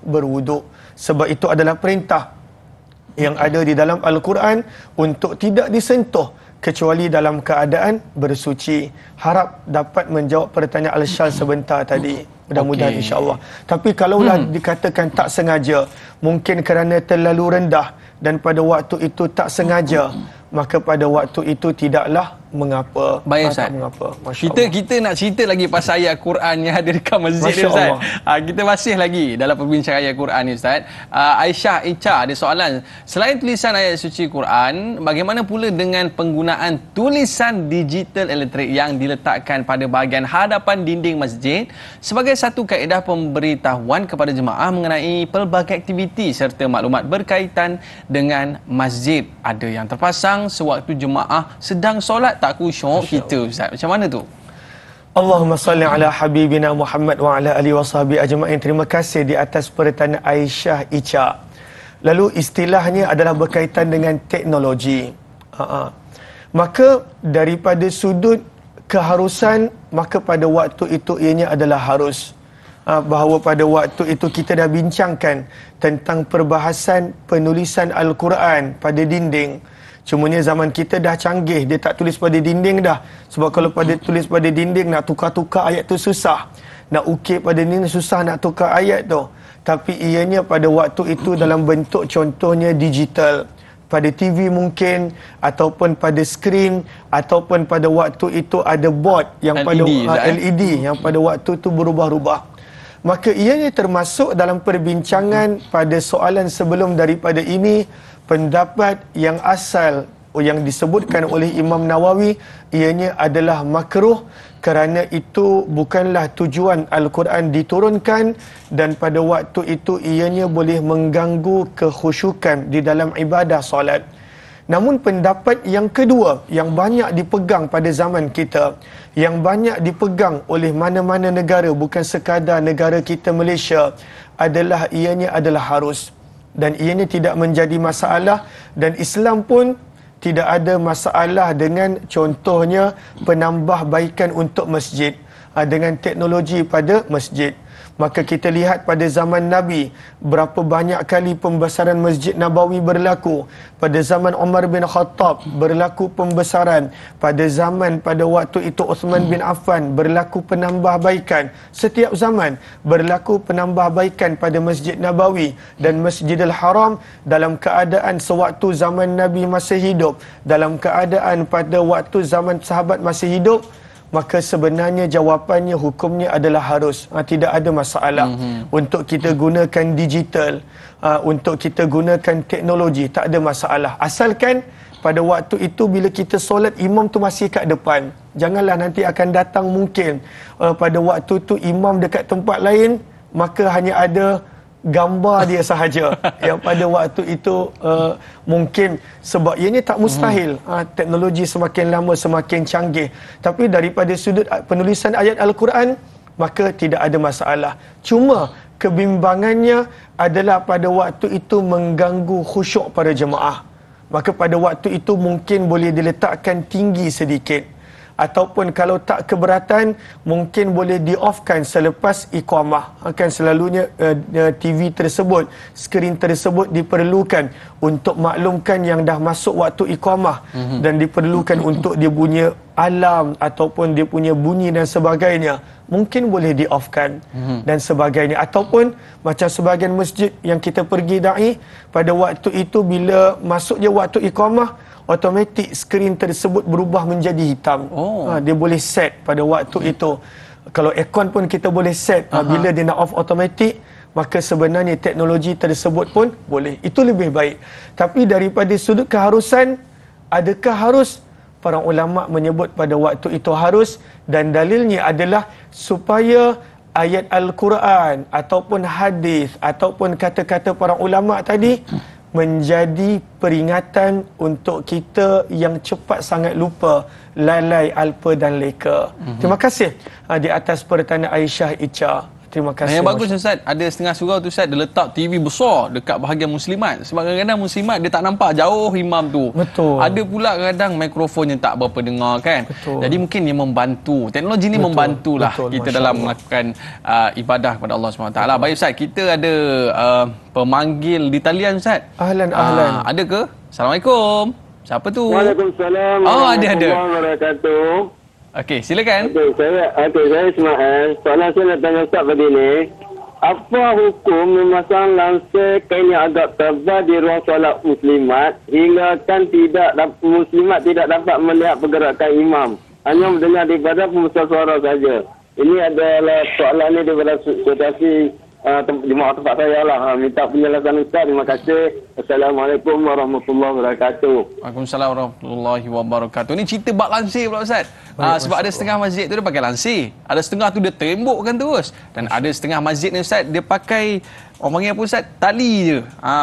berwuduk. Sebab itu adalah perintah yang ada di dalam Al-Quran untuk tidak disentuh kecuali dalam keadaan bersuci. Harap dapat menjawab pertanyaan Al-Syal sebentar tadi. Mudah-mudahan insya-Allah. Tapi kalaulah dikatakan tak sengaja, mungkin kerana terlalu rendah dan pada waktu itu tak sengaja, maka pada waktu itu tidaklah mengapa. Baik Ustaz. Tak mengapa. Kita nak cerita lagi pasal ayat Quran yang ada dekat masjid ni Ustaz. Kita masih lagi dalam perbincangan ayat Quran ni Ustaz. Aisyah Ica ada soalan. Selain tulisan ayat suci Quran, bagaimana pula dengan penggunaan tulisan digital elektrik yang diletakkan pada bahagian hadapan dinding masjid sebagai satu kaedah pemberitahuan kepada jemaah mengenai pelbagai aktiviti serta maklumat berkaitan dengan masjid? Ada yang terpasang sewaktu jemaah sedang solat tak khusyuk kita Ustaz. Macam mana tu? Allahumma salli ala habibina Muhammad wa ala alihi washabihi ajma'in. Terima kasih di atas pertanyaan Aisyah Ica. Lalu istilahnya adalah berkaitan dengan teknologi. Maka daripada sudut keharusan, maka pada waktu itu ianya adalah harus. Bahawa pada waktu itu kita dah bincangkan tentang perbahasan penulisan Al-Quran pada dinding. Cumanya zaman kita dah canggih, dia tak tulis pada dinding dah. Sebab kalau pada tulis pada dinding, nak tukar-tukar ayat tu susah. Nak ukir pada dinding susah nak tukar ayat tu. Tapi ianya pada waktu itu dalam bentuk contohnya digital. Pada TV mungkin, ataupun pada skrin, ataupun pada waktu itu ada board yang LED yang pada waktu itu berubah-ubah. Maka ianya termasuk dalam perbincangan pada soalan sebelum daripada ini, pendapat yang asal yang disebutkan oleh Imam Nawawi ianya adalah makruh kerana itu bukanlah tujuan Al-Quran diturunkan dan pada waktu itu ianya boleh mengganggu kekhusyukan di dalam ibadah solat. Namun pendapat yang kedua yang banyak dipegang pada zaman kita, yang banyak dipegang oleh mana-mana negara, bukan sekadar negara kita Malaysia, adalah ianya adalah harus dan ianya tidak menjadi masalah, dan Islam pun tidak ada masalah dengan contohnya penambahbaikan untuk masjid dengan teknologi pada masjid. Maka kita lihat pada zaman Nabi berapa banyak kali pembesaran Masjid Nabawi berlaku. Pada zaman Umar bin Khattab berlaku pembesaran. Pada zaman pada waktu itu Uthman bin Affan berlaku penambahbaikan. Setiap zaman berlaku penambahbaikan pada Masjid Nabawi dan Masjidil Haram dalam keadaan sewaktu zaman Nabi masih hidup, dalam keadaan pada waktu zaman sahabat masih hidup. Maka sebenarnya jawapannya hukumnya adalah harus. Tidak ada masalah untuk kita gunakan digital, untuk kita gunakan teknologi, tak ada masalah. Asalkan pada waktu itu bila kita solat imam tu masih kat depan. Janganlah nanti akan datang mungkin pada waktu tu imam dekat tempat lain, maka hanya ada gambar dia sahaja yang pada waktu itu mungkin sebab ianya tak mustahil. Teknologi semakin lama semakin canggih, tapi daripada sudut penulisan ayat Al-Quran maka tidak ada masalah. Cuma kebimbangannya adalah pada waktu itu mengganggu khusyuk para jemaah. Maka pada waktu itu mungkin boleh diletakkan tinggi sedikit Ataupun kalau tak keberatan, mungkin boleh di-off-kan selepas iqamah. Akan selalunya TV tersebut, skrin tersebut diperlukan untuk maklumkan yang dah masuk waktu iqamah, dan diperlukan untuk dia punya alarm ataupun dia punya bunyi dan sebagainya, mungkin boleh di-off-kan dan sebagainya. Ataupun macam sebahagian masjid yang kita pergi da'i, pada waktu itu bila masuk je waktu iqamah, automatik skrin tersebut berubah menjadi hitam. Dia boleh set pada waktu itu. Kalau aircon pun kita boleh set, bila dia nak off automatik, maka sebenarnya teknologi tersebut pun boleh. Itu lebih baik. Tapi daripada sudut keharusan, adakah harus? Para ulama menyebut pada waktu itu harus, dan dalilnya adalah supaya ayat Al-Quran ataupun hadis ataupun kata-kata para ulama tadi menjadi peringatan untuk kita yang cepat sangat lupa, lalai, alpa dan leka. Terima kasih di atas pertanyaan Aisyah Ica. Terima kasih. Yang bagus Ustaz, ada setengah surau tu Ustaz, dia letak TV besar dekat bahagian muslimat. Sebab kadang-kadang muslimat dia tak nampak jauh imam tu. Betul. Ada pula kadang mikrofon yang tak berapa dengar kan. Betul. Jadi mungkin dia membantu. Teknologi ni membantulah kita dalam melakukan ibadah kepada Allah SWT. Baik Ustaz, kita ada pemanggil di talian Ustaz. Ahlan. Ada ke? Assalamualaikum. Siapa tu? Waalaikumsalam. Ada. Warahmatullahi wabarakatuh. Okey, silakan. Saya Ismail. Soalan saya nak tanya Ustaz begini. Apa hukum memasang langsir kain yang agak tebal di ruang solat muslimat hingga kan muslimat tidak dapat melihat pergerakan imam, hanya mendengar daripada pembesar suara saja? Ini adalah soalan ini daripada situasi jemaah tempat saya lah. Minta penjelasan Ustaz. Terima kasih. Assalamualaikum warahmatullahi wabarakatuh. Waalaikumsalam warahmatullahi wabarakatuh. Ni cerita bak lansir pula Ustaz. Sebab ada setengah masjid tu dia pakai lansir, ada setengah tu dia tembokkan terus, dan ada setengah masjid ni Ustaz dia pakai, orang panggil apa Ustaz, tali je.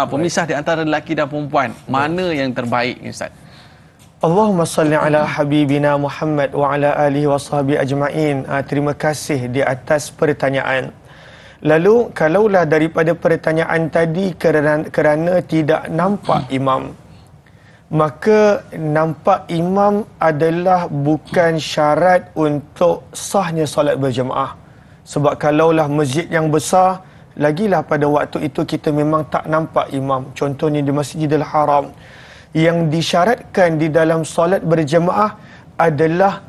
Pemisah di antara lelaki dan perempuan. Mana yang terbaik ni Ustaz? Allahumma salli ala habibina Muhammad wa ala alihi wa sahbihi ajma'in. Terima kasih di atas pertanyaan. Lalu kalaulah daripada pertanyaan tadi kerana tidak nampak imam, maka nampak imam adalah bukan syarat untuk sahnya solat berjemaah. Sebab kalaulah masjid yang besar, lagilah pada waktu itu kita memang tak nampak imam. Contohnya di Masjidil Haram, yang disyaratkan di dalam solat berjemaah adalah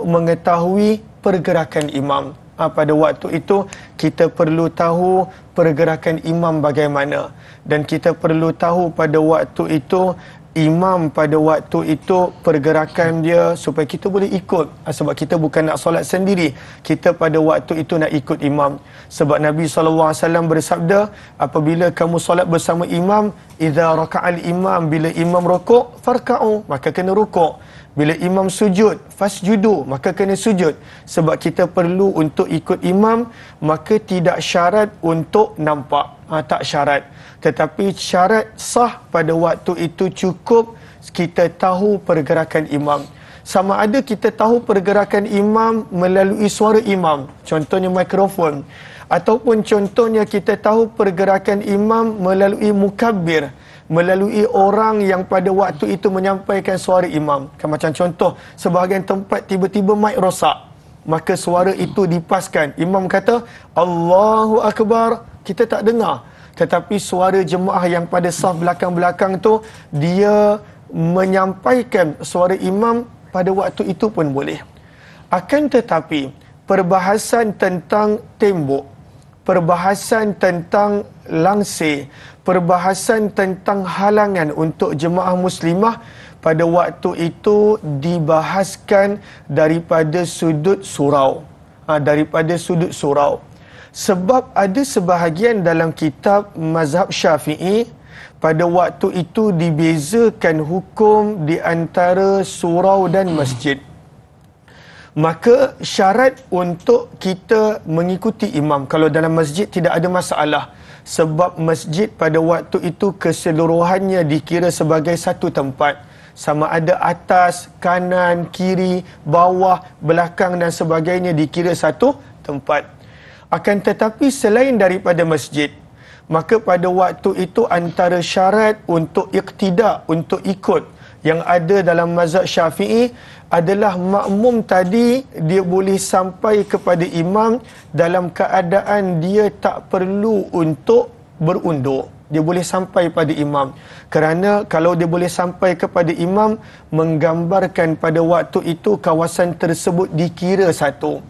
mengetahui pergerakan imam. Pada waktu itu kita perlu tahu pergerakan imam bagaimana, dan kita perlu tahu pada waktu itu imam pada waktu itu pergerakan dia supaya kita boleh ikut. Sebab kita bukan nak solat sendiri, kita pada waktu itu nak ikut imam. Sebab Nabi SAW bersabda, apabila kamu solat bersama imam, idza raka'al imam, bila imam rukuk farka'u, maka kena rukuk. Bila imam sujud, fasjudu, maka kena sujud. Sebab kita perlu untuk ikut imam, maka tidak syarat untuk nampak. Tak syarat. Tetapi syarat sah pada waktu itu cukup kita tahu pergerakan imam. Sama ada kita tahu pergerakan imam melalui suara imam, contohnya mikrofon. Ataupun contohnya kita tahu pergerakan imam melalui mukabbir, melalui orang yang pada waktu itu menyampaikan suara imam. Kan macam contoh, sebahagian tempat tiba-tiba mic rosak, maka suara itu dipaskan. Imam kata, Allahu Akbar, kita tak dengar. Tetapi suara jemaah yang pada saf belakang-belakang tu, dia menyampaikan suara imam pada waktu itu pun boleh. Akan tetapi, perbahasan tentang tembok, perbahasan tentang langsir, perbahasan tentang halangan untuk jemaah muslimah pada waktu itu dibahaskan daripada sudut surau. Daripada sudut surau. Sebab ada sebahagian dalam kitab mazhab Syafi'i pada waktu itu dibezakan hukum di antara surau dan masjid. Maka syarat untuk kita mengikuti imam, kalau dalam masjid tidak ada masalah. Sebab masjid pada waktu itu keseluruhannya dikira sebagai satu tempat. Sama ada atas, kanan, kiri, bawah, belakang dan sebagainya dikira satu tempat. Akan tetapi selain daripada masjid, maka pada waktu itu antara syarat untuk iqtida, untuk ikut yang ada dalam mazhab Syafi'i adalah makmum tadi dia boleh sampai kepada imam dalam keadaan dia tak perlu untuk berunduk. Dia boleh sampai pada imam. Kerana kalau dia boleh sampai kepada imam, menggambarkan pada waktu itu kawasan tersebut dikira satu.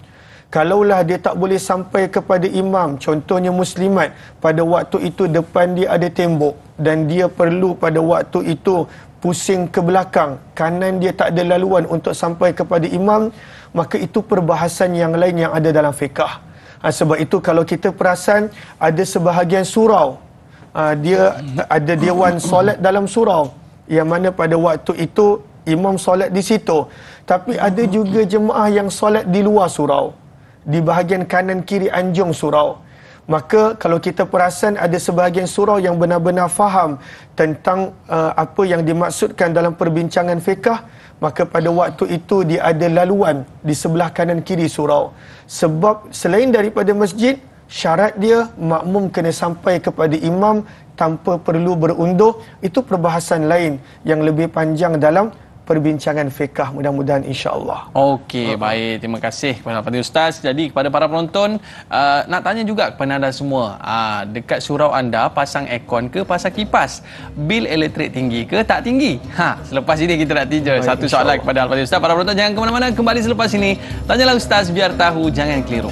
Kalaulah dia tak boleh sampai kepada imam, contohnya muslimat, pada waktu itu depan dia ada tembok dan dia perlu pada waktu itu pusing ke belakang, kanan dia tak ada laluan untuk sampai kepada imam, maka itu perbahasan yang lain yang ada dalam fiqh. Sebab itu kalau kita perasan ada sebahagian surau, dia ada dewan solat dalam surau, yang mana pada waktu itu imam solat di situ, tapi ada juga jemaah yang solat di luar surau, di bahagian kanan kiri anjung surau. Maka kalau kita perasan ada sebahagian surau yang benar-benar faham tentang apa yang dimaksudkan dalam perbincangan fiqh, maka pada waktu itu dia ada laluan di sebelah kanan kiri surau. Sebab selain daripada masjid, syarat dia makmum kena sampai kepada imam tanpa perlu berunduh. Itu perbahasan lain yang lebih panjang dalam perbincangan fiqh, mudah-mudahan insya-Allah. Okey, baik. Terima kasih kepada Fadil Ustaz. Jadi kepada para penonton, nak tanya juga kepada anda semua, dekat surau anda pasang aircon ke pasang kipas? Bil elektrik tinggi ke tak tinggi? Selepas ini kita nak tinjau satu soalan kepada Fadil Ustaz. Para penonton jangan ke mana-mana, kembali selepas ini. Tanyalah Ustaz, biar tahu, jangan keliru.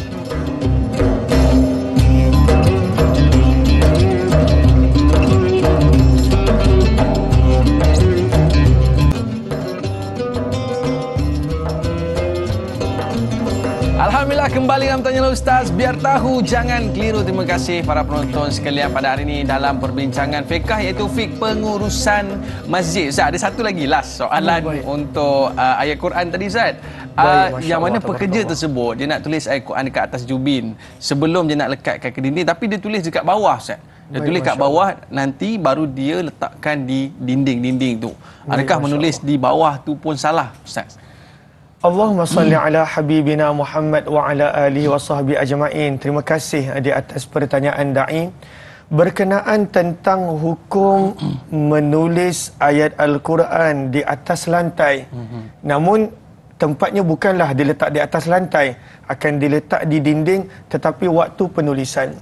Alhamdulillah, kembali dalam Tanyalah Ustaz, biar tahu jangan keliru. Terima kasih para penonton sekalian pada hari ini dalam perbincangan fiqh, iaitu fiqh pengurusan masjid. Ustaz, ada satu lagi last soalan untuk ayat Quran tadi Ustaz. Yang mana pekerja tersebut dia nak tulis ayat Quran dekat atas jubin sebelum dia nak lekatkan ke dinding, tapi dia tulis dekat bawah Ustaz. Dia tulis kat bawah, nanti baru dia letakkan di dinding-dinding tu. Adakah menulis di bawah tu pun salah Ustaz? Allahumma salli ala habibina Muhammad wa ala alihi wa sahbihi ajma'in. Terima kasih di atas pertanyaan da'i berkenaan tentang hukum menulis ayat Al-Quran di atas lantai. Namun tempatnya bukanlah diletak di atas lantai, akan diletak di dinding, tetapi waktu penulisan.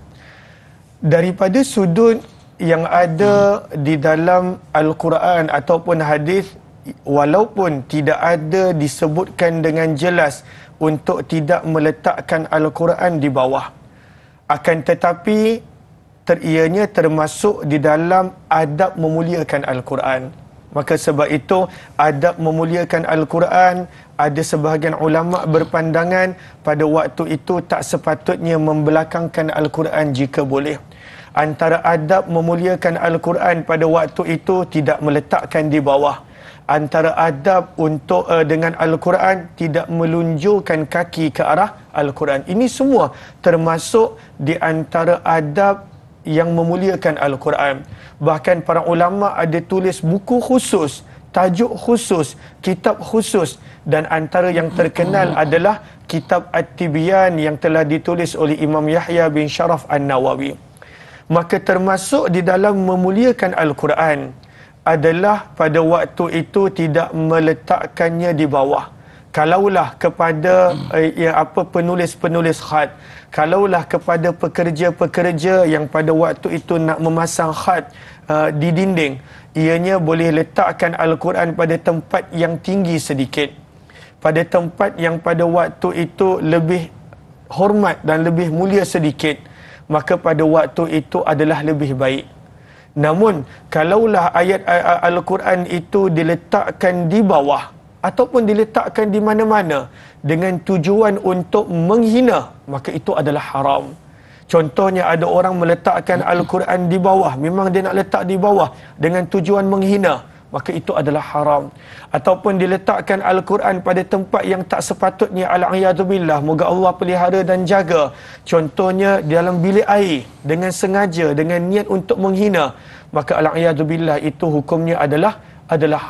Daripada sudut yang ada di dalam Al-Quran ataupun hadis, walaupun tidak ada disebutkan dengan jelas untuk tidak meletakkan Al-Quran di bawah, akan tetapi ianya termasuk di dalam adab memuliakan Al-Quran. Maka sebab itu adab memuliakan Al-Quran, ada sebahagian ulama berpandangan pada waktu itu tak sepatutnya membelakangkan Al-Quran jika boleh. Antara adab memuliakan Al-Quran pada waktu itu tidak meletakkan di bawah. Antara adab untuk dengan Al-Quran tidak melunjurkan kaki ke arah Al-Quran. Ini semua termasuk di antara adab yang memuliakan Al-Quran. Bahkan para ulama ada tulis buku khusus, tajuk khusus, kitab khusus, dan antara yang terkenal adalah kitab At-Tibyan yang telah ditulis oleh Imam Yahya bin Sharaf An-Nawawi. Maka termasuk di dalam memuliakan Al-Quran adalah pada waktu itu tidak meletakkannya di bawah. Kalaulah kepada penulis-penulis khat, kalaulah kepada pekerja-pekerja yang pada waktu itu nak memasang khat di dinding, ianya boleh letakkan Al-Quran pada tempat yang tinggi sedikit, pada tempat yang pada waktu itu lebih hormat dan lebih mulia sedikit, maka pada waktu itu adalah lebih baik. Namun kalaulah ayat Al-Quran itu diletakkan di bawah ataupun diletakkan di mana-mana dengan tujuan untuk menghina, maka itu adalah haram. Contohnya ada orang meletakkan Al-Quran di bawah, memang dia nak letak di bawah dengan tujuan menghina, maka itu adalah haram. Ataupun diletakkan Al-Quran pada tempat yang tak sepatutnya, al-a'yadzubillah, moga Allah pelihara dan jaga. Contohnya dalam bilik air dengan sengaja, dengan niat untuk menghina, maka al-a'yadzubillah itu hukumnya adalah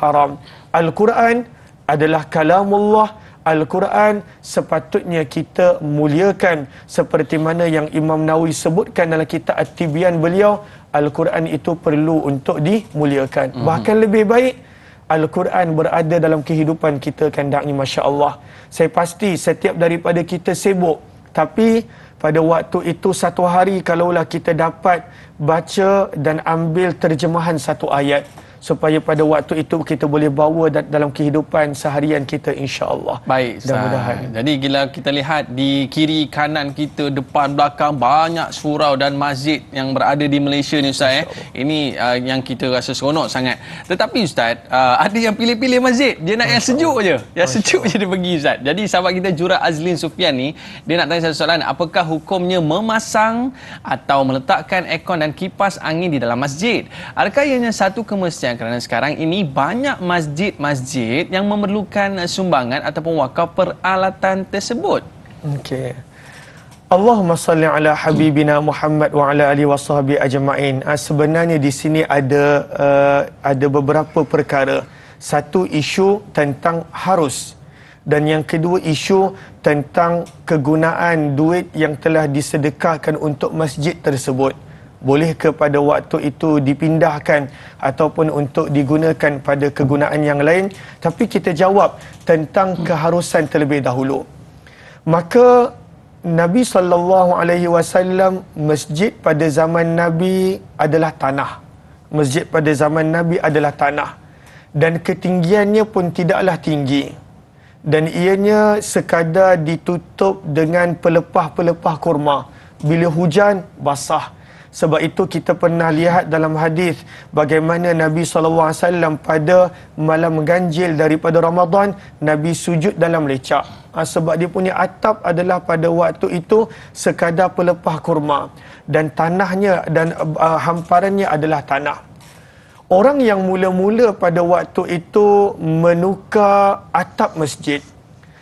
haram. Al-Quran adalah kalamullah. Al-Quran sepatutnya kita muliakan seperti mana yang Imam Nawawi sebutkan dalam kitab At-Tibyan beliau, Al-Quran itu perlu untuk dimuliakan. Bahkan lebih baik Al-Quran berada dalam kehidupan kita kan dak ni, masya-Allah. Saya pasti setiap daripada kita sibuk, tapi pada waktu itu satu hari kalaulah kita dapat baca dan ambil terjemahan satu ayat, supaya pada waktu itu kita boleh bawa dalam kehidupan seharian kita, insya-Allah. Baik, mudah-mudahan. Jadi bila kita lihat di kiri kanan kita, depan belakang, banyak surau dan masjid yang berada di Malaysia ni Ustaz. Ini yang kita rasa seronok sangat. Tetapi Ustaz, ada yang pilih-pilih masjid, dia nak yang sejuk je. Yang sejuk je dia pergi Ustaz. Jadi sahabat kita Jura Azlin Sufian ni, dia nak tanya satu soalan, apakah hukumnya memasang atau meletakkan aircon dan kipas angin di dalam masjid? Adakah ianya satu kemestian kerana sekarang ini banyak masjid-masjid yang memerlukan sumbangan ataupun wakaf peralatan tersebut? Okey. Allahumma salli ala habibina Muhammad wa ala alihi washabihi ajma'in. Sebenarnya di sini ada beberapa perkara. Satu, isu tentang harus, dan yang kedua isu tentang kegunaan duit yang telah disedekahkan untuk masjid tersebut. Boleh ke pada waktu itu dipindahkan ataupun untuk digunakan pada kegunaan yang lain? Tapi kita jawab tentang keharusan terlebih dahulu. Maka Nabi SAW, masjid pada zaman Nabi adalah tanah. Masjid pada zaman Nabi adalah tanah. Dan ketinggiannya pun tidaklah tinggi. Dan ianya sekadar ditutup dengan pelepah-pelepah kurma. Bila hujan, basah. Sebab itu kita pernah lihat dalam hadis bagaimana Nabi SAW pada malam ganjil daripada Ramadan, Nabi sujud dalam lecak. Sebab dia punya atap adalah pada waktu itu sekadar pelepah kurma. Dan tanahnya dan hamparannya adalah tanah. Orang yang mula-mula pada waktu itu menukar atap masjid,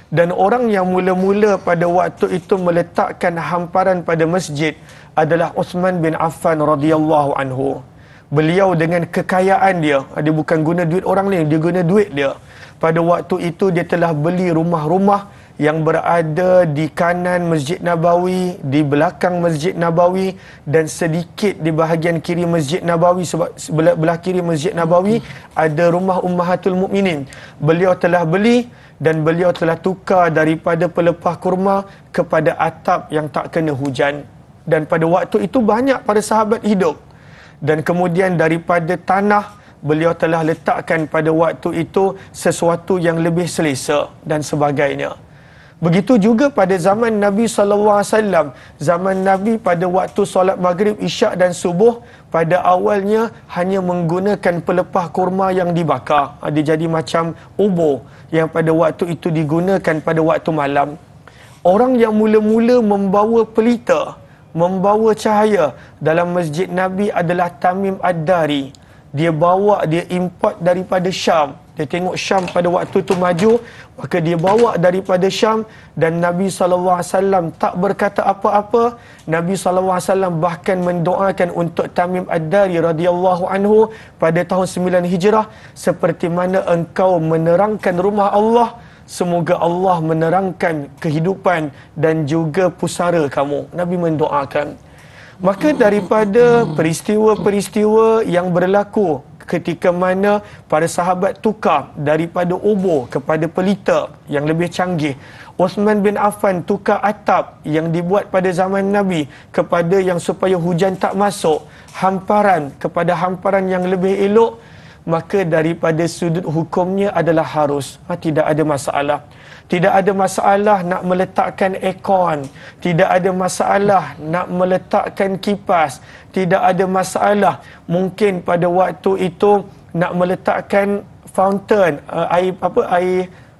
dan orang yang mula-mula pada waktu itu meletakkan hamparan pada masjid adalah Uthman bin Affan radhiyallahu anhu. Beliau dengan kekayaan dia bukan guna duit orang lain, dia guna duit dia. Pada waktu itu dia telah beli rumah-rumah yang berada di kanan Masjid Nabawi, di belakang Masjid Nabawi, dan sedikit di bahagian kiri Masjid Nabawi. Sebab belah kiri Masjid Nabawi ada rumah Ummahatul Mukminin. Beliau telah beli dan beliau telah tukar daripada pelepah kurma kepada atap yang tak kena hujan. Dan pada waktu itu banyak para sahabat hidup. Dan kemudian daripada tanah, beliau telah letakkan pada waktu itu sesuatu yang lebih selesa dan sebagainya. Begitu juga pada zaman Nabi SAW. Zaman Nabi pada waktu solat maghrib, isyak dan subuh, pada awalnya hanya menggunakan pelepah kurma yang dibakar. Dia jadi macam ubur yang pada waktu itu digunakan pada waktu malam. Orang yang mula-mula membawa pelita, membawa cahaya dalam masjid Nabi adalah Tamim Ad-Dari. Dia import daripada Syam. Dia tengok Syam pada waktu itu maju, maka dia bawa daripada Syam, dan Nabi SAW tak berkata apa-apa. Nabi SAW bahkan mendoakan untuk Tamim Ad-Dari radhiyallahu anhu pada tahun 9 Hijrah, seperti mana engkau menerangkan rumah Allah, semoga Allah menerangkan kehidupan dan juga pusara kamu. Nabi mendoakan. Maka daripada peristiwa-peristiwa yang berlaku ketika mana para sahabat tukar daripada ubur kepada pelita yang lebih canggih, Uthman bin Affan tukar atap yang dibuat pada zaman Nabi kepada yang supaya hujan tak masuk, hamparan kepada hamparan yang lebih elok, maka daripada sudut hukumnya adalah harus. Tidak ada masalah. Tidak ada masalah nak meletakkan aircon, tidak ada masalah nak meletakkan kipas, tidak ada masalah mungkin pada waktu itu nak meletakkan fountain, air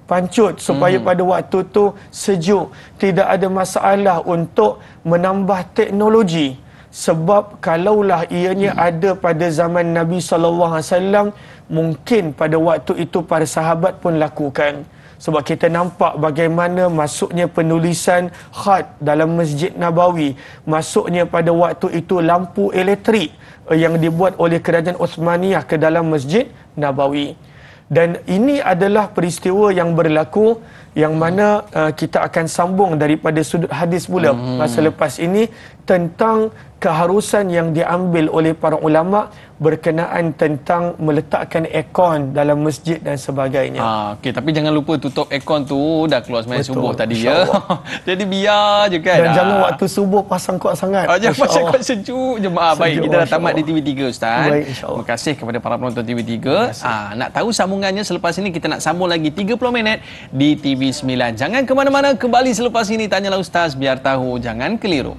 pancut supaya pada waktu itu sejuk. Tidak ada masalah untuk menambah teknologi. Sebab kalaulah ianya ada pada zaman Nabi SAW, mungkin pada waktu itu para sahabat pun lakukan. Sebab kita nampak bagaimana masuknya penulisan khat dalam Masjid Nabawi, masuknya pada waktu itu lampu elektrik yang dibuat oleh kerajaan Uthmaniyah ke dalam Masjid Nabawi. Dan ini adalah peristiwa yang berlaku yang mana kita akan sambung daripada sudut hadis pula selepas ini tentang keharusan yang diambil oleh para ulama berkenaan tentang meletakkan aircon dalam masjid dan sebagainya. Okey, tapi jangan lupa tutup aircon tu dah keluar sembahyang Betul, subuh tadi Masya ya. Allah. Jadi biar je kan. Dan jangan waktu subuh pasang kuat sangat. Jangan Masya pasang Allah. kuat sejuk jemaah. Baik, Sejuk, kita dah Masya tamat di Allah. TV3 Ustaz. Baik, insya-Allah. Terima kasih kepada para penonton TV3. Nak tahu sambungannya selepas ini, kita nak sambung lagi 30 minit di TV9. Jangan ke mana-mana, kembali selepas ini Tanyalah Ustaz, biar tahu jangan keliru.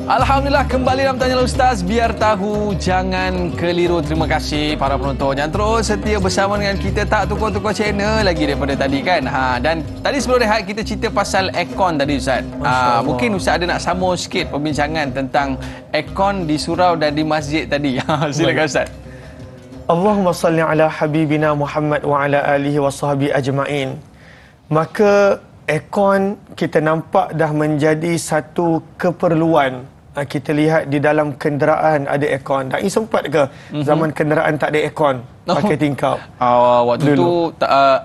Alhamdulillah, kembali dalam Tanyalah Ustaz, biar tahu jangan keliru. Terima kasih para penonton yang terus setia bersama dengan kita, tak tukar-tukar channel lagi daripada tadi kan. Dan tadi sebelum rehat kita cerita pasal aircon tadi Ustaz. Mungkin Ustaz ada nak sambung sikit perbincangan tentang aircon di surau dan di masjid tadi. Silakan Ustaz. Allahumma salli ala habibina Muhammad wa ala alihi wa sahbihi ajma'in. Maka aircon kita nampak dah menjadi satu keperluan. Kita lihat di dalam kenderaan ada aircon. Tak sempat ke zaman kenderaan tak ada aircon pakai tingkap? Waktu tu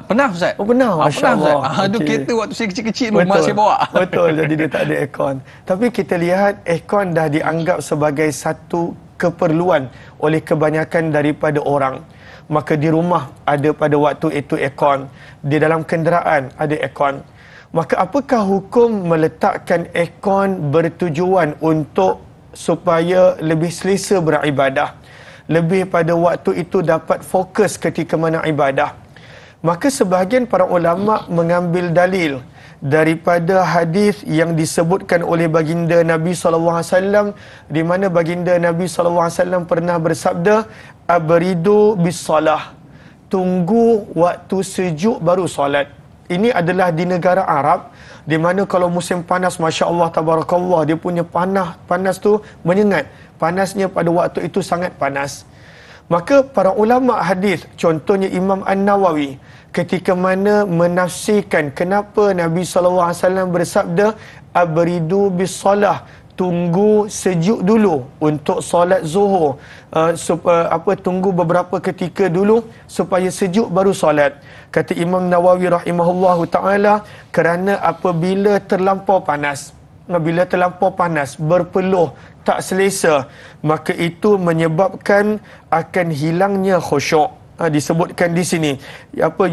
pernah Ustaz? Oh pernah, Masya Allah. Itu kereta waktu saya kecil-kecil dulu mak saya bawa. Betul, jadi dia tak ada aircon. Tapi kita lihat aircon dah dianggap sebagai satu keperluan oleh kebanyakan daripada orang. Maka di rumah ada pada waktu itu aircon, di dalam kenderaan ada aircon. Maka apakah hukum meletakkan aircon bertujuan untuk supaya lebih selesa beribadah, lebih pada waktu itu dapat fokus ketika mana ibadah? Maka sebahagian para ulama mengambil dalil daripada hadis yang disebutkan oleh baginda Nabi SAW, di mana baginda Nabi SAW pernah bersabda, abridu bis salah, tunggu waktu sejuk baru solat. Ini adalah di negara Arab, di mana kalau musim panas, Masya Allah, Tabarakallah, dia punya panas tu menyengat. Panasnya pada waktu itu sangat panas. Maka para ulama hadis, contohnya Imam An-Nawawi, ketika mana menafsirkan kenapa Nabi SAW bersabda, abridu bis salah, tunggu sejuk dulu untuk solat zuhur, tunggu beberapa ketika dulu supaya sejuk baru solat. Kata Imam Nawawi rahimahullahu taala, kerana apabila terlampau panas, berpeluh, tak selesa, maka itu menyebabkan akan hilangnya khusyuk. Disebutkan di sini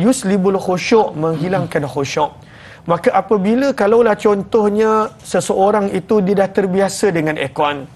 yuslibul khusyuk, menghilangkan khusyuk. Maka apabila kalaulah contohnya seseorang itu dia dah terbiasa dengan aircon,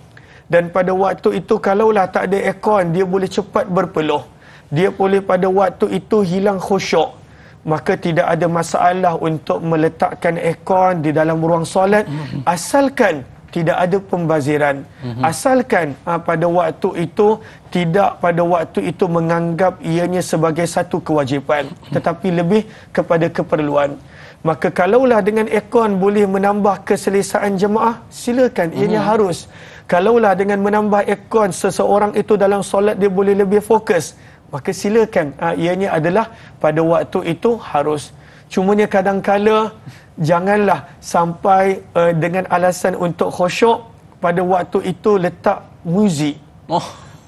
dan pada waktu itu kalaulah tak ada aircon, dia boleh cepat berpeluh, dia boleh pada waktu itu hilang khusyuk, maka tidak ada masalah untuk meletakkan aircon di dalam ruang solat, asalkan tidak ada pembaziran, asalkan pada waktu itu tidak pada waktu itu menganggap ianya sebagai satu kewajipan, tetapi lebih kepada keperluan. Maka kalaulah dengan aircon boleh menambah keselesaan jemaah, silakan, ianya harus. Kalaulah dengan menambah aircon seseorang itu dalam solat dia boleh lebih fokus, maka silakan, ianya adalah pada waktu itu harus. Cumanya kadang-kala janganlah sampai dengan alasan untuk khusyuk pada waktu itu letak muzik.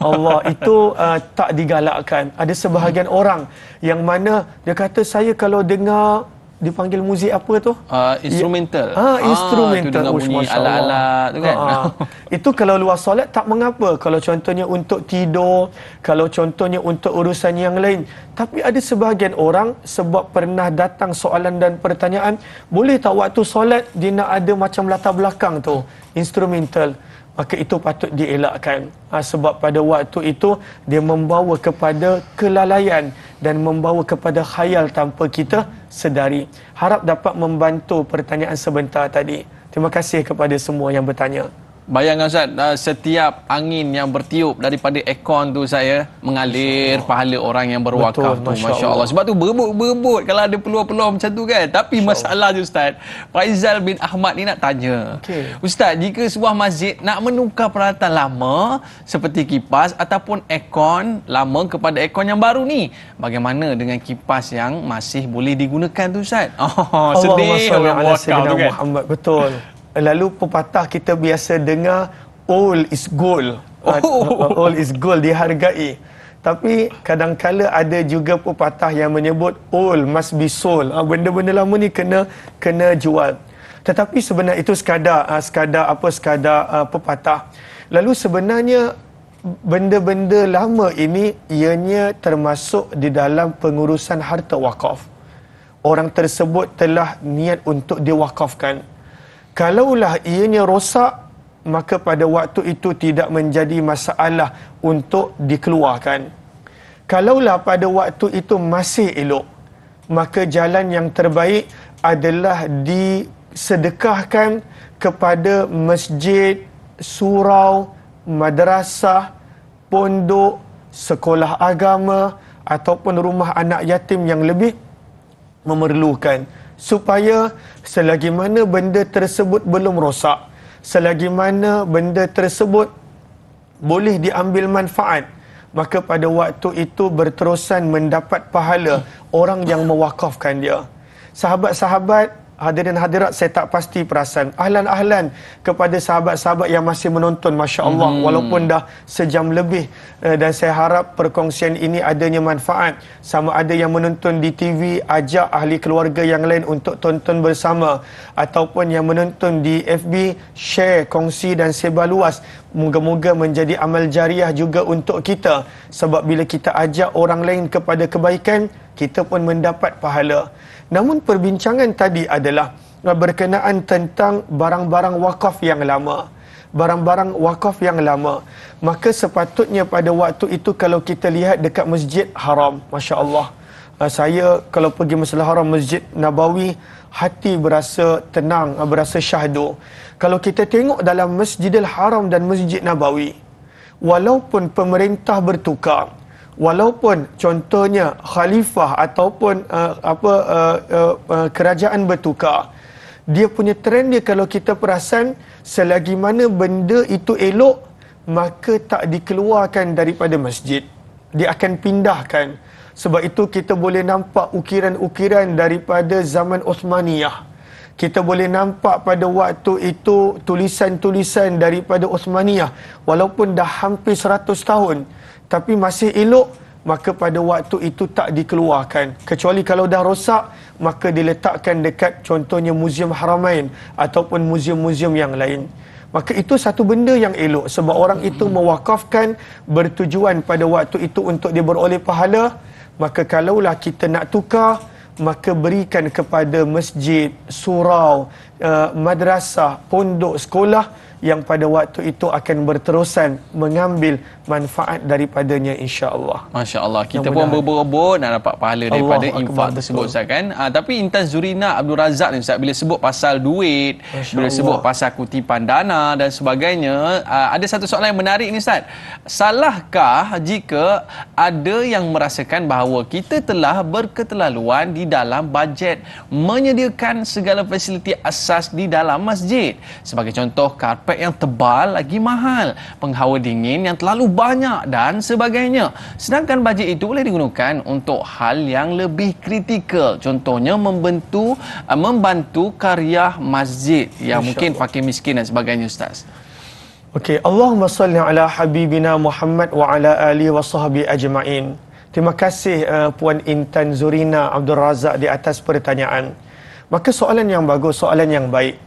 Allah, itu tak digalakkan. Ada sebahagian orang yang mana dia kata, saya kalau dengar dipanggil muzik apa tu? Instrumental. Instrumental. Tu dengar bunyi alat-alat tu kan. Itu kalau luar solat tak mengapa. Kalau contohnya untuk tidur, kalau contohnya untuk urusan yang lain. Tapi ada sebahagian orang sebab pernah datang soalan dan pertanyaan, boleh tak waktu solat dia nak ada macam latar belakang tu instrumental? Maka itu patut dielakkan. Sebab pada waktu itu dia membawa kepada kelalaian dan membawa kepada khayal tanpa kita sedari. Harap dapat membantu pertanyaan sebentar tadi. Terima kasih kepada semua yang bertanya. Bayangkan Ustaz, setiap angin yang bertiup daripada aircon tu saya mengalir pahala orang yang berwakaf tu. Masya Allah. Sebab tu berebut kalau ada peluang-peluang macam tu kan. Tapi masalah je Ustaz, Faizal bin Ahmad ni nak tanya. Ustaz, jika sebuah masjid nak menukar peralatan lama seperti kipas ataupun aircon lama kepada aircon yang baru ni, bagaimana dengan kipas yang masih boleh digunakan tu Ustaz? Sedih orang wakaf tu kan. Muhammad, betul. Lalu pepatah kita biasa dengar old is gold. Old is gold dihargai. Tapi kadang-kala ada juga pepatah yang menyebut old must be sold. Benda-benda lama ni kena jual. Tetapi sebenarnya itu sekadar pepatah. Lalu sebenarnya benda-benda lama ini ianya termasuk di dalam pengurusan harta wakaf. Orang tersebut telah niat untuk diwakafkan. Kalaulah ianya rosak, maka pada waktu itu tidak menjadi masalah untuk dikeluarkan. Kalaulah pada waktu itu masih elok, maka jalan yang terbaik adalah disedekahkan kepada masjid, surau, madrasah, pondok, sekolah agama ataupun rumah anak yatim yang lebih memerlukan, supaya selagi mana benda tersebut belum rosak, selagi mana benda tersebut boleh diambil manfaat, maka pada waktu itu berterusan mendapat pahala orang yang mewakafkan dia. Sahabat-sahabat, hadirin hadirat, saya tak pasti perasan. Ahlan-ahlan kepada sahabat-sahabat yang masih menonton, Masya Allah, walaupun dah sejam lebih. Dan saya harap perkongsian ini adanya manfaat. Sama ada yang menonton di TV, ajak ahli keluarga yang lain untuk tonton bersama. Ataupun yang menonton di FB, share, kongsi dan sebar luas. Moga-moga menjadi amal jariah juga untuk kita. Sebab bila kita ajak orang lain kepada kebaikan, kita pun mendapat pahala. Namun perbincangan tadi adalah berkenaan tentang barang-barang wakaf yang lama. Barang-barang wakaf yang lama. Maka sepatutnya pada waktu itu kalau kita lihat dekat Masjid Haram, Masya Allah. Saya kalau pergi Masjidil Haram, Masjid Nabawi, hati berasa tenang, berasa syahdu. Kalau kita tengok dalam Masjidil Haram dan Masjid Nabawi, walaupun pemerintah bertukar, walaupun contohnya khalifah ataupun kerajaan bertukar, dia punya trend dia kalau kita perasan, selagi mana benda itu elok, maka tak dikeluarkan daripada masjid, dia akan pindahkan. Sebab itu kita boleh nampak ukiran-ukiran daripada zaman Uthmaniyah. Kita boleh nampak pada waktu itu tulisan-tulisan daripada Uthmaniyah, walaupun dah hampir 100 tahun, tapi masih elok, maka pada waktu itu tak dikeluarkan. Kecuali kalau dah rosak, maka diletakkan dekat contohnya Muzium Haramain ataupun muzium-muzium yang lain. Maka itu satu benda yang elok, sebab orang itu mewakafkan bertujuan pada waktu itu untuk dia beroleh pahala. Maka kalaulah kita nak tukar, maka berikan kepada masjid, surau, madrasah, pondok, sekolah yang pada waktu itu akan berterusan mengambil manfaat daripadanya, insya-Allah. Masya-Allah, kita pun berebut nak dapat pahala daripada infak tersebut Ustaz kan. Tapi Intan Zurina Abdul Razak ni Ustaz, bila sebut pasal duit, bila sebut pasal kutipan dana dan sebagainya, ada satu soalan yang menarik ni Ustaz. Salahkah jika ada yang merasakan bahawa kita telah berketerlaluan di dalam bajet menyediakan segala fasiliti asas di dalam masjid? Sebagai contoh, karpet yang tebal lagi mahal, penghawa dingin yang terlalu banyak dan sebagainya. Sedangkan bajet itu boleh digunakan untuk hal yang lebih kritikal, contohnya membantu karya masjid yang mungkin fakir miskin dan sebagainya Ustaz. Okey, Allahumma salli ala habibina Muhammad wa ala alihi wa sahbihi ajma'in. Terima kasih Puan Intan Zurina Abdul Razak di atas pertanyaan. Maka soalan yang bagus, soalan yang baik.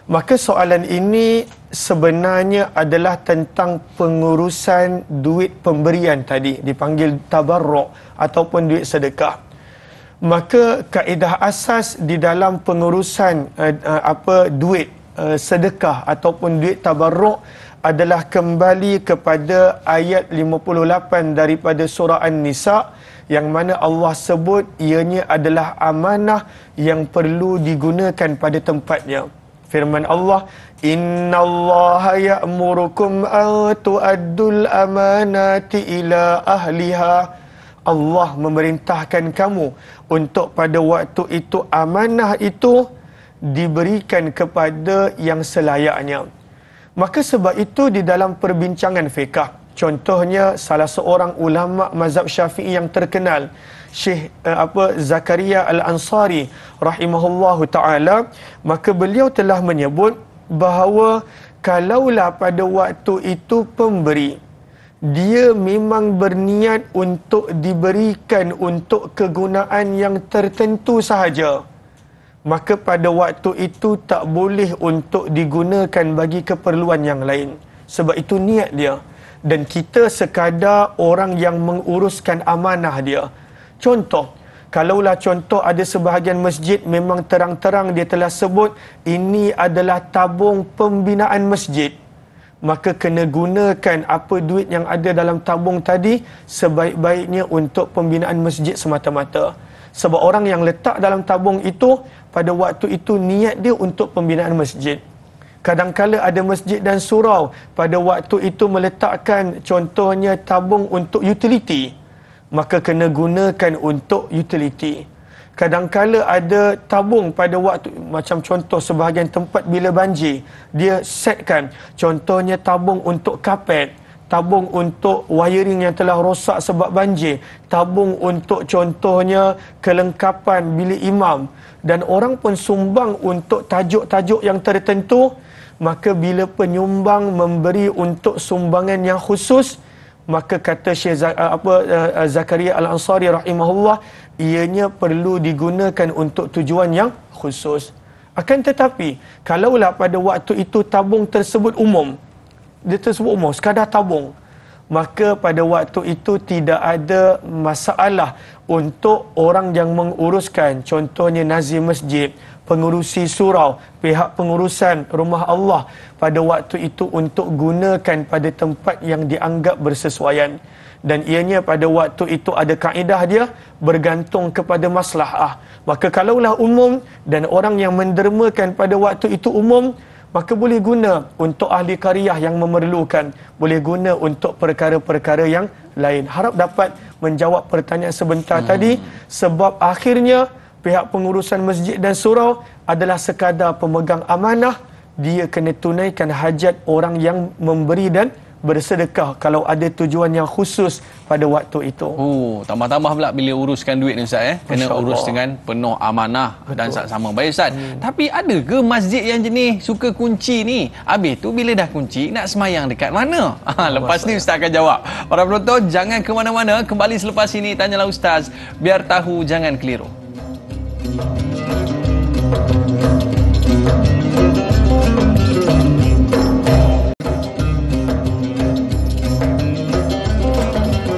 Maka soalan ini sebenarnya adalah tentang pengurusan duit pemberian tadi, dipanggil tabarruk ataupun duit sedekah. Maka kaedah asas di dalam pengurusan duit sedekah ataupun duit tabarruk adalah kembali kepada ayat 58 daripada surah An-Nisa, yang mana Allah sebut ianya adalah amanah yang perlu digunakan pada tempatnya. Firman Allah, "Innallaha ya'murukum an tu'addul amanati ila ahliha." Allah memerintahkan kamu untuk pada waktu itu amanah itu diberikan kepada yang selayaknya. Maka sebab itu di dalam perbincangan fiqh, contohnya salah seorang ulama mazhab Syafi'i yang terkenal, Syekh Zakaria Al-Ansari rahimahullahu taala, maka beliau telah menyebut bahawa kalaulah pada waktu itu pemberi dia memang berniat untuk diberikan untuk kegunaan yang tertentu sahaja, maka pada waktu itu tak boleh untuk digunakan bagi keperluan yang lain. Sebab itu niat dia. Dan kita sekadar orang yang menguruskan amanah dia. Contoh, kalaulah contoh ada sebahagian masjid memang terang-terang dia telah sebut ini adalah tabung pembinaan masjid, maka kena gunakan apa duit yang ada dalam tabung tadi sebaik-baiknya untuk pembinaan masjid semata-mata. Sebab orang yang letak dalam tabung itu pada waktu itu niat dia untuk pembinaan masjid. Kadang-kala ada masjid dan surau pada waktu itu meletakkan contohnya tabung untuk utility, maka kena gunakan untuk utility. Kadang-kala ada tabung pada waktu, macam contoh sebahagian tempat bila banjir, dia setkan contohnya tabung untuk kapet, tabung untuk wiring yang telah rosak sebab banjir, tabung untuk contohnya kelengkapan bilik imam, dan orang pun sumbang untuk tajuk-tajuk yang tertentu. Maka bila penyumbang memberi untuk sumbangan yang khusus, maka kata Syekh Zakaria Al-Ansari rahimahullah, ianya perlu digunakan untuk tujuan yang khusus. Akan tetapi kalaulah pada waktu itu tabung tersebut umum, dia tersebut umum, sekadar tabung, maka pada waktu itu tidak ada masalah untuk orang yang menguruskan, contohnya nazir masjid, pengurusi surau, pihak pengurusan rumah Allah pada waktu itu untuk gunakan pada tempat yang dianggap bersesuaian. Dan ianya pada waktu itu ada kaedah dia bergantung kepada maslahah. Maka kalaulah umum dan orang yang mendermakan pada waktu itu umum, maka boleh guna untuk ahli qaryah yang memerlukan, boleh guna untuk perkara-perkara yang lain. Harap dapat menjawab pertanyaan sebentar tadi, sebab akhirnya pihak pengurusan masjid dan surau adalah sekadar pemegang amanah, dia kena tunaikan hajat orang yang memberi dan bersedekah kalau ada tujuan yang khusus pada waktu itu. Oh, tambah-tambah pula bila uruskan duit ni Ustaz kena urus dengan penuh amanah. Betul. Dan sama. Baik Ustaz. Tapi ada ke masjid yang jenis suka kunci ni? Habis tu bila dah kunci nak semayang dekat mana? Lepas ni Ustaz akan jawab. Para penonton jangan ke mana-mana, kembali selepas ini Tanyalah Ustaz, biar tahu jangan keliru.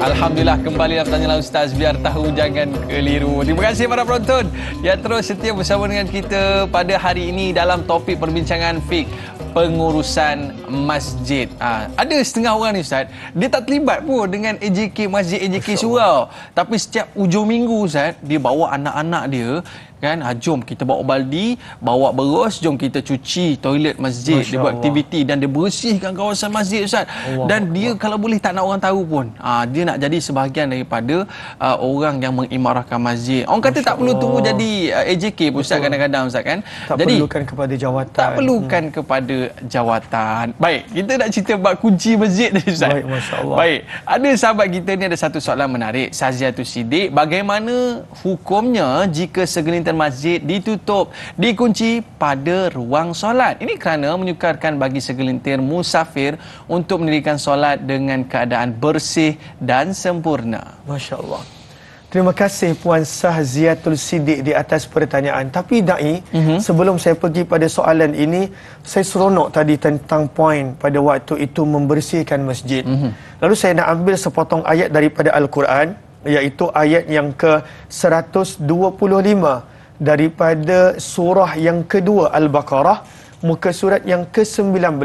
Alhamdulillah, kembali dalam Tanyalah Ustaz, biar tahu jangan keliru. Terima kasih para penonton yang terus setia bersama dengan kita pada hari ini dalam topik perbincangan fiqh pengurusan masjid. Ada setengah orang ni Ustaz, dia tak terlibat pun dengan AJK masjid, AJK surau, tapi setiap hujung minggu Ustaz, dia bawa anak-anak dia kan, jom kita bawa baldi, bawa berus, jom kita cuci toilet masjid. Dia buat aktiviti dan dia bersihkan kawasan masjid Ustaz. Dan dia kalau boleh tak nak orang tahu pun, dia nak jadi sebahagian daripada orang yang mengimarahkan masjid. Orang kata tak perlu tunggu jadi AJK pun Ustaz, kadang-kadang Ustaz kan. Tak jadi perlukan kepada jawatan. Tak perlukan kepada jawatan. Baik, kita nak cerita bab kunci masjid ni Ustaz. Baik, masya-Allah. Baik, ada sahabat kita ni ada satu soalan menarik, Saziatul Siddiq, bagaimana hukumnya jika segelintir masjid ditutup, dikunci pada ruang solat? Ini kerana menyukarkan bagi segelintir musafir untuk mendirikan solat dengan keadaan bersih dan sempurna. Masya-Allah. Terima kasih Puan Saziatul Siddiq di atas pertanyaan. Tapi Da'i, sebelum saya pergi pada soalan ini, saya seronok tadi tentang poin pada waktu itu membersihkan masjid. Lalu saya nak ambil sepotong ayat daripada Al-Quran, iaitu ayat yang ke-125 daripada surah yang kedua Al-Baqarah, muka surat yang ke-19,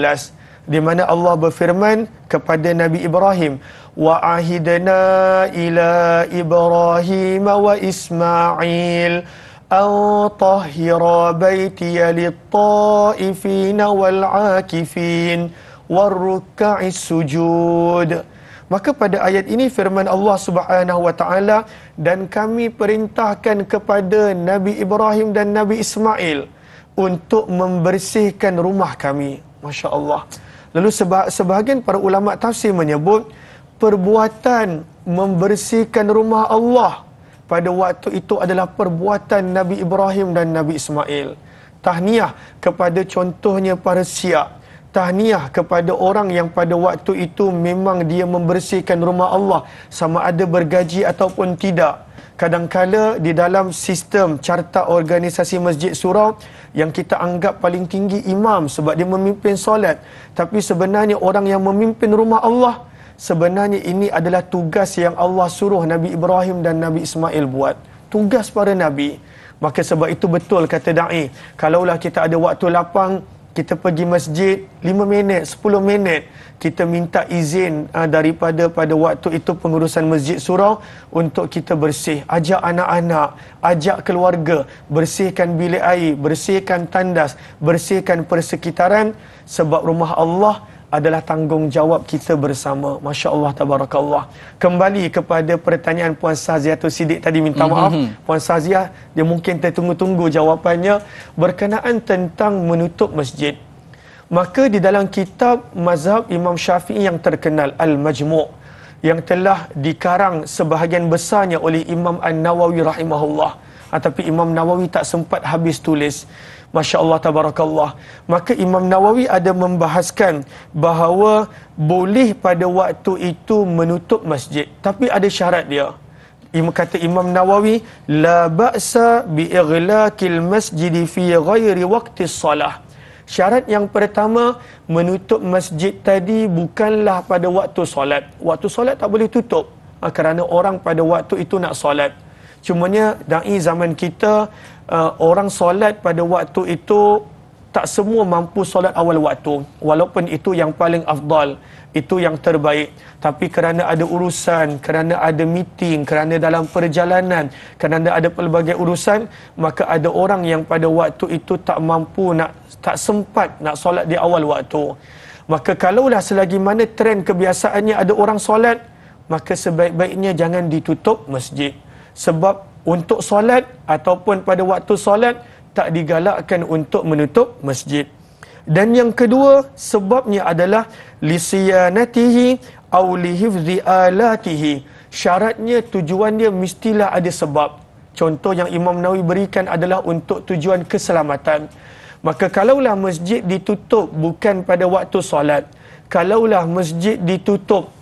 di mana Allah berfirman kepada Nabi Ibrahim, wa ahidna ila Ibrahim wa Ismail an tahhira baitiya lit-ta'ifina wal-'akifin war-ruk'is sujud. Maka pada ayat ini firman Allah Subhanahu wa taala, dan kami perintahkan kepada Nabi Ibrahim dan Nabi Ismail untuk membersihkan rumah kami. Masya-Allah. Lalu sebahagian para ulama tafsir menyebut perbuatan membersihkan rumah Allah pada waktu itu adalah perbuatan Nabi Ibrahim dan Nabi Ismail. Tahniah kepada contohnya para Syiah. Tahniah kepada orang yang pada waktu itu memang dia membersihkan rumah Allah, sama ada bergaji ataupun tidak. Kadangkala di dalam sistem carta organisasi Masjid Surau, yang kita anggap paling tinggi imam sebab dia memimpin solat. Tapi sebenarnya orang yang memimpin rumah Allah, sebenarnya ini adalah tugas yang Allah suruh Nabi Ibrahim dan Nabi Ismail buat. Tugas para Nabi. Maka sebab itu betul kata da'i, kalaulah kita ada waktu lapang, kita pergi masjid 5 minit, 10 minit, kita minta izin daripada pada waktu itu pengurusan Masjid Surau untuk kita bersih. Ajak anak-anak, ajak keluarga, bersihkan bilik air, bersihkan tandas, bersihkan persekitaran, sebab rumah Allah adalah tanggungjawab kita bersama. Masya Allah, tabarakallah. Kembali kepada pertanyaan Puan Saziatul Siddiq tadi, minta maaf Puan Saziah, dia mungkin tertunggu-tunggu jawapannya berkenaan tentang menutup masjid. Maka di dalam kitab mazhab Imam Syafi'i yang terkenal, Al-Majmu', yang telah dikarang sebahagian besarnya oleh Imam An-Nawawi rahimahullah, tapi Imam Nawawi tak sempat habis tulis. Masya Allah, tabarakallah. Maka Imam Nawawi ada membahaskan bahawa boleh pada waktu itu menutup masjid, tapi ada syarat dia. Kata Imam Nawawi, la ba'sa bi ighlaqil masjid fi ghairi waqti salah. Syarat yang pertama, menutup masjid tadi bukanlah pada waktu solat. Waktu solat tak boleh tutup, kerana orang pada waktu itu nak solat. Cumanya da'i zaman kita, orang solat pada waktu itu tak semua mampu solat awal waktu, walaupun itu yang paling afdal, itu yang terbaik. Tapi kerana ada urusan, kerana ada meeting, kerana dalam perjalanan, kerana ada pelbagai urusan, maka ada orang yang pada waktu itu tak mampu, tak sempat nak solat di awal waktu. Maka kalaulah selagi mana trend kebiasaannya ada orang solat, maka sebaik-baiknya jangan ditutup masjid. Sebab untuk solat ataupun pada waktu solat tak digalakkan untuk menutup masjid. Dan yang kedua, sebabnya adalah lisiyanatihi aw lihifzi alatihi. Syaratnya, tujuan dia mestilah ada sebab. Contoh yang Imam Nawawi berikan adalah untuk tujuan keselamatan. Maka kalaulah masjid ditutup bukan pada waktu solat, kalaulah masjid ditutup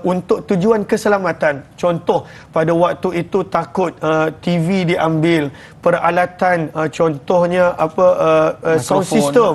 untuk tujuan keselamatan, contoh pada waktu itu takut TV diambil, peralatan, contohnya sound system,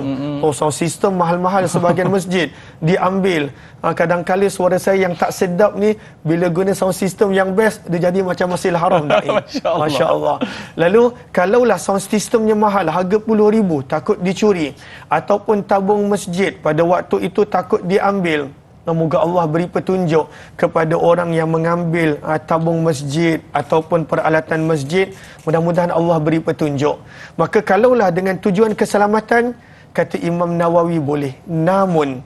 sound system mahal-mahal sebahagian masjid diambil. Kadang-kadang suara saya yang tak sedap ni, bila guna sound system yang best, dia jadi macam Masjidil Haram. Masya Allah. Lalu kalaulah sound systemnya mahal, harga puluh ribu, takut dicuri, ataupun tabung masjid pada waktu itu takut diambil, moga Allah beri petunjuk kepada orang yang mengambil tabung masjid ataupun peralatan masjid. Mudah-mudahan Allah beri petunjuk. Maka kalaulah dengan tujuan keselamatan, kata Imam Nawawi boleh. Namun,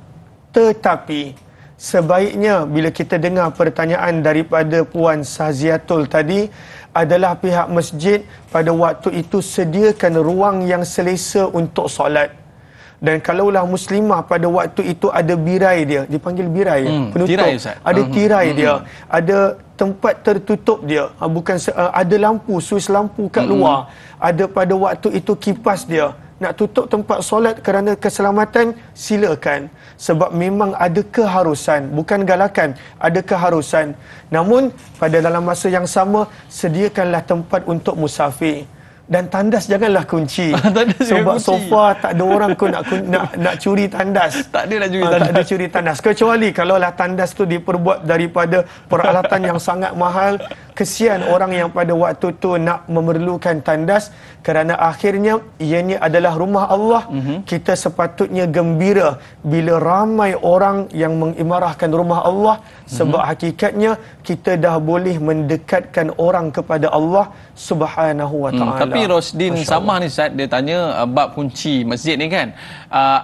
tetapi, sebaiknya bila kita dengar pertanyaan daripada Puan Saziatul tadi, adalah pihak masjid pada waktu itu sediakan ruang yang selesa untuk solat. Dan kalaulah muslimah pada waktu itu ada birai dia, dipanggil birai, penutup, tirai, ada tirai dia, ada tempat tertutup dia, bukan ada lampu, suis lampu kat luar, ada pada waktu itu kipas dia. Nak tutup tempat solat kerana keselamatan, silakan. Sebab memang ada keharusan, bukan galakan, ada keharusan. Namun pada dalam masa yang sama, sediakanlah tempat untuk musafir. Dan tandas janganlah kunci. Sebab sofa tak ada orang pun nak curi tandas. Tak ada nak curi tandas. Tak ada curi tandas. Kecuali kalaulah tandas tu diperbuat daripada peralatan yang sangat mahal, kesian orang yang pada waktu tu nak memerlukan tandas, kerana akhirnya ianya adalah rumah Allah. Kita sepatutnya gembira bila ramai orang yang mengimarahkan rumah Allah, sebab hakikatnya kita dah boleh mendekatkan orang kepada Allah Subhanahu wa taala. Tapi Rosdin Samah ni Ustaz, dia tanya bab kunci masjid ni kan.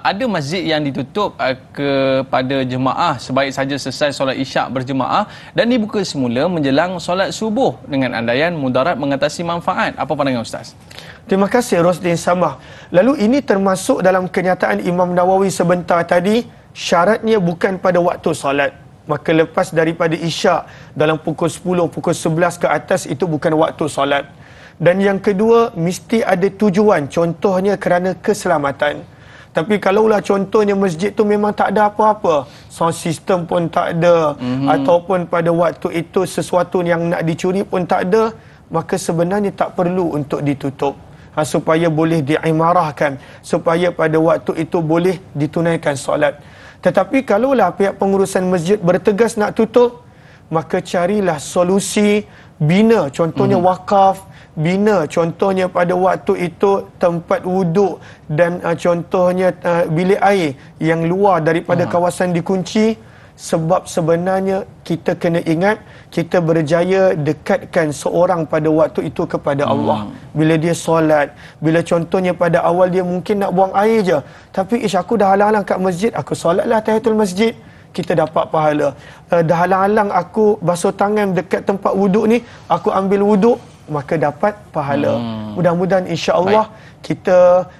Ada masjid yang ditutup kepada jemaah sebaik saja selesai solat Isyak berjemaah dan dibuka semula menjelang solat subuh dengan andaian mudarat mengatasi manfaat. Apa pandangan Ustaz? Terima kasih Rosdin Samah. Lalu ini termasuk dalam kenyataan Imam Nawawi sebentar tadi, syaratnya bukan pada waktu solat. Maka lepas daripada Isyak dalam pukul 10, pukul 11 ke atas itu bukan waktu solat. Dan yang kedua, mesti ada tujuan, contohnya kerana keselamatan. Tapi kalaulah contohnya masjid tu memang tak ada apa-apa, sound system pun tak ada, ataupun pada waktu itu sesuatu yang nak dicuri pun tak ada, maka sebenarnya tak perlu untuk ditutup. Supaya boleh diimarahkan, supaya pada waktu itu boleh ditunaikan solat. Tetapi kalaulah pihak pengurusan masjid bertegas nak tutup, maka carilah solusi, bina contohnya wakaf, bina contohnya pada waktu itu tempat wuduk dan contohnya bilik air yang luar daripada kawasan dikunci. Sebab sebenarnya kita kena ingat, kita berjaya dekatkan seorang pada waktu itu kepada Allah. Bila dia solat, bila contohnya pada awal dia mungkin nak buang air je, tapi aku dah halang-halang kat masjid, aku solatlah tahiyatul masjid, kita dapat pahala. Dah halang-halang aku basuh tangan dekat tempat wuduk ni, aku ambil wuduk, maka dapat pahala. Mudah-mudahan insya-Allah kita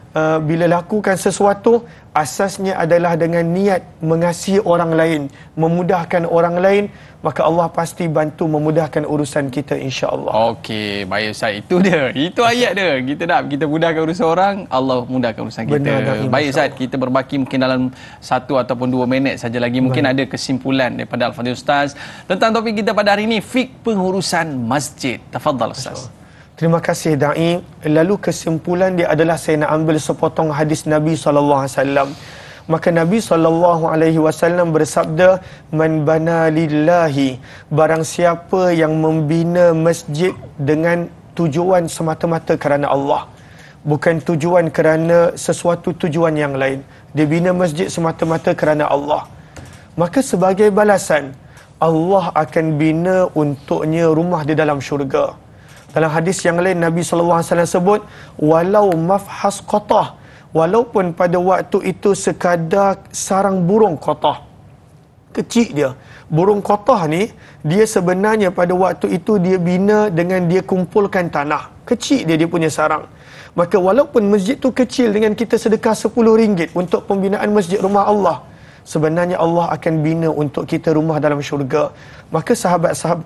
bila lakukan sesuatu, asasnya adalah dengan niat mengasihi orang lain, memudahkan orang lain, maka Allah pasti bantu memudahkan urusan kita insya-Allah. Okey, baik Ustaz, itu dia. Itu ayat dia. Kita mudahkan urusan orang, Allah mudahkan urusan kita. Baik Ustaz, kita berbaki mungkin dalam 1 ataupun 2 minit saja lagi. Mungkin ada kesimpulan daripada Al-Fadhil Ustaz tentang topik kita pada hari ini, fik pengurusan masjid. Tafadhal Ustaz. Terima kasih Da'i. Lalu kesimpulan dia adalah saya nak ambil sepotong hadis Nabi SAW. Maka Nabi SAW bersabda, Man bana lillahi, barang siapa yang membina masjid dengan tujuan semata-mata kerana Allah, bukan tujuan kerana sesuatu tujuan yang lain, dia bina masjid semata-mata kerana Allah, maka sebagai balasan Allah akan bina untuknya rumah di dalam syurga. Dalam hadis yang lain Nabi SAW sebut, walau mafhas qatah, walaupun pada waktu itu sekadar sarang burung qatah, kecil dia. Burung qatah ni, dia sebenarnya pada waktu itu dia bina dengan dia kumpulkan tanah, kecil dia punya sarang. Maka walaupun masjid tu kecil, dengan kita sedekah RM10 untuk pembinaan masjid rumah Allah, sebenarnya Allah akan bina untuk kita rumah dalam syurga. Maka sahabat-sahabat,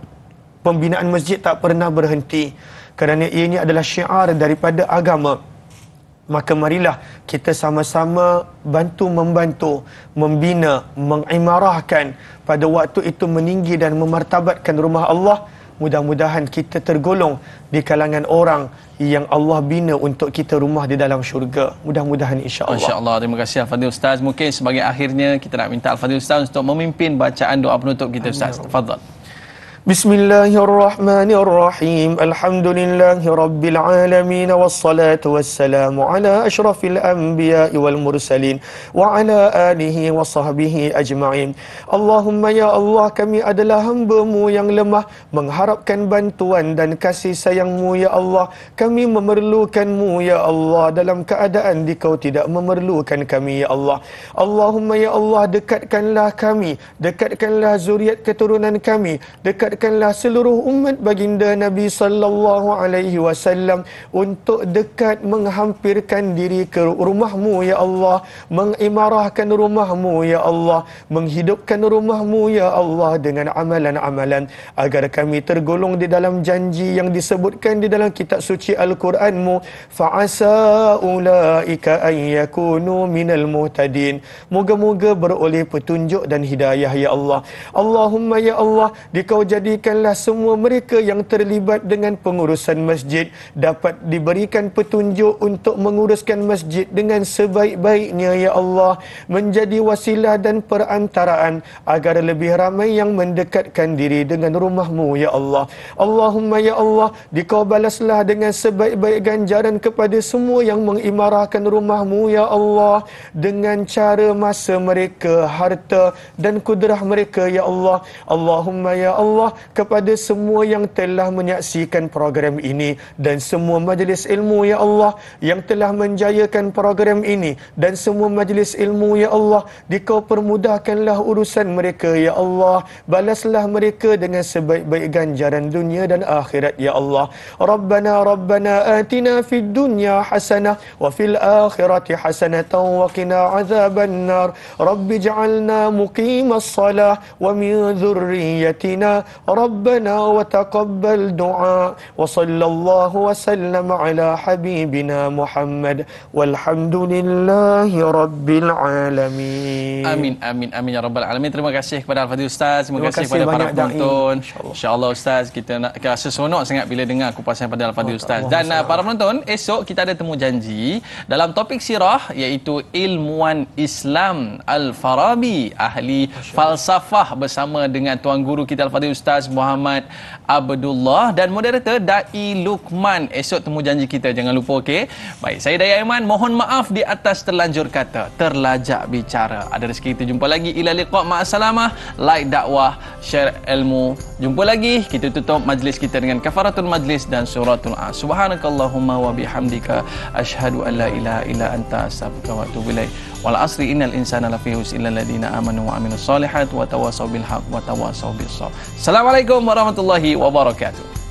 pembinaan masjid tak pernah berhenti, kerana ianya adalah syiar daripada agama. Maka marilah kita sama-sama bantu-membantu, membina, mengimarahkan, pada waktu itu meninggi dan memartabatkan rumah Allah. Mudah-mudahan kita tergolong di kalangan orang yang Allah bina untuk kita rumah di dalam syurga. Mudah-mudahan insya-Allah. Insya-Allah. Terima kasih Al-Fadhil Ustaz. Mungkin sebagai akhirnya kita nak minta Al-Fadhil Ustaz untuk memimpin bacaan doa penutup kita Ustaz. Tafadhal. Bismillahirrahmanirrahim. Alhamdulillahi rabbil alamin, wassalatu wassalamu ala asyrafil anbiya'i wal mursalin wa ala alihi wa sahbihi ajma'in. Allahumma ya Allah, kami adalah hamba-Mu yang lemah, mengharapkan bantuan dan kasih sayang-Mu ya Allah. Kami memerlukan-Mu ya Allah dalam keadaan Dikau tidak memerlukan kami ya Allah. Allahumma ya Allah, dekatkanlah kami, dekatkanlah zuriat keturunan kami, dekatkanlah seluruh umat baginda Nabi sallallahu alaihi wasallam untuk dekat menghampirkan diri ke rumah-Mu ya Allah, mengimarahkan rumah-Mu ya Allah, menghidupkan rumah-Mu ya Allah dengan amalan-amalan, agar kami tergolong di dalam janji yang disebutkan di dalam kitab suci Al-Quran-Mu, fa'asa ulaika an yakunu minal muhtadin. Moga-moga beroleh petunjuk dan hidayah ya Allah. Allahumma ya Allah, Dikau jadi jadikanlah semua mereka yang terlibat dengan pengurusan masjid dapat diberikan petunjuk untuk menguruskan masjid dengan sebaik-baiknya ya Allah, menjadi wasilah dan perantaraan agar lebih ramai yang mendekatkan diri dengan rumah-Mu ya Allah. Allahumma ya Allah, dikau balaslah dengan sebaik-baik ganjaran kepada semua yang mengimarahkan rumah-Mu ya Allah dengan cara masa mereka, harta dan kudrah mereka ya Allah. Allahumma ya Allah, kepada semua yang telah menyaksikan program ini dan semua majlis ilmu ya Allah yang telah menjayakan program ini dan semua majlis ilmu ya Allah, dikau permudahkanlah urusan mereka ya Allah. Balaslah mereka dengan sebaik-baik ganjaran dunia dan akhirat ya Allah. Rabbana atina fid dunya hasanah wa fil akhirati hasanatan wa qina azaban nar. Rabbi ij'alna muqimas salah wa min dhurriyyatina rabbana wa taqabbal du'a. Wa sallallahu wa sallam ala habibina Muhammad walhamdulillahi rabbil alamin. Amin amin amin ya rabbal alamin. Terima kasih kepada Al-Fadhil Ustaz, terima kasih kepada para penonton. Insya-Allah Ustaz, kita nak rasa seronok sangat bila dengar kupasan pada Al-Fadhil Ustaz. Dan para penonton, esok kita ada temu janji dalam topik sirah iaitu ilmuwan Islam Al-Farabi, ahli falsafah, bersama dengan tuan guru kita Al-Fadhil Ustaz Muhammad Abdullah dan moderator Dai Luqman. Esok temu janji kita, jangan lupa, okey. Baik, saya Dai Aiman, mohon maaf di atas terlanjur kata, terlajak bicara. Ada rezeki kita jumpa lagi. Ila liqa, ma'assalamah. Like dakwah, share ilmu. Jumpa lagi. Kita tutup majlis kita dengan kafaratul majlis dan suratul As. Subhanakallahumma wa bihamdika asyhadu an la ilaha illa anta astaghfiruka wa atubu ilaik. Wal asri innal insana lafi khusr illa alladziina amanu wa amilus solihat wa tawassaw bil haqq wa tawassaw bis sabr. Assalamualaikum warahmatullahi wabarakatuh.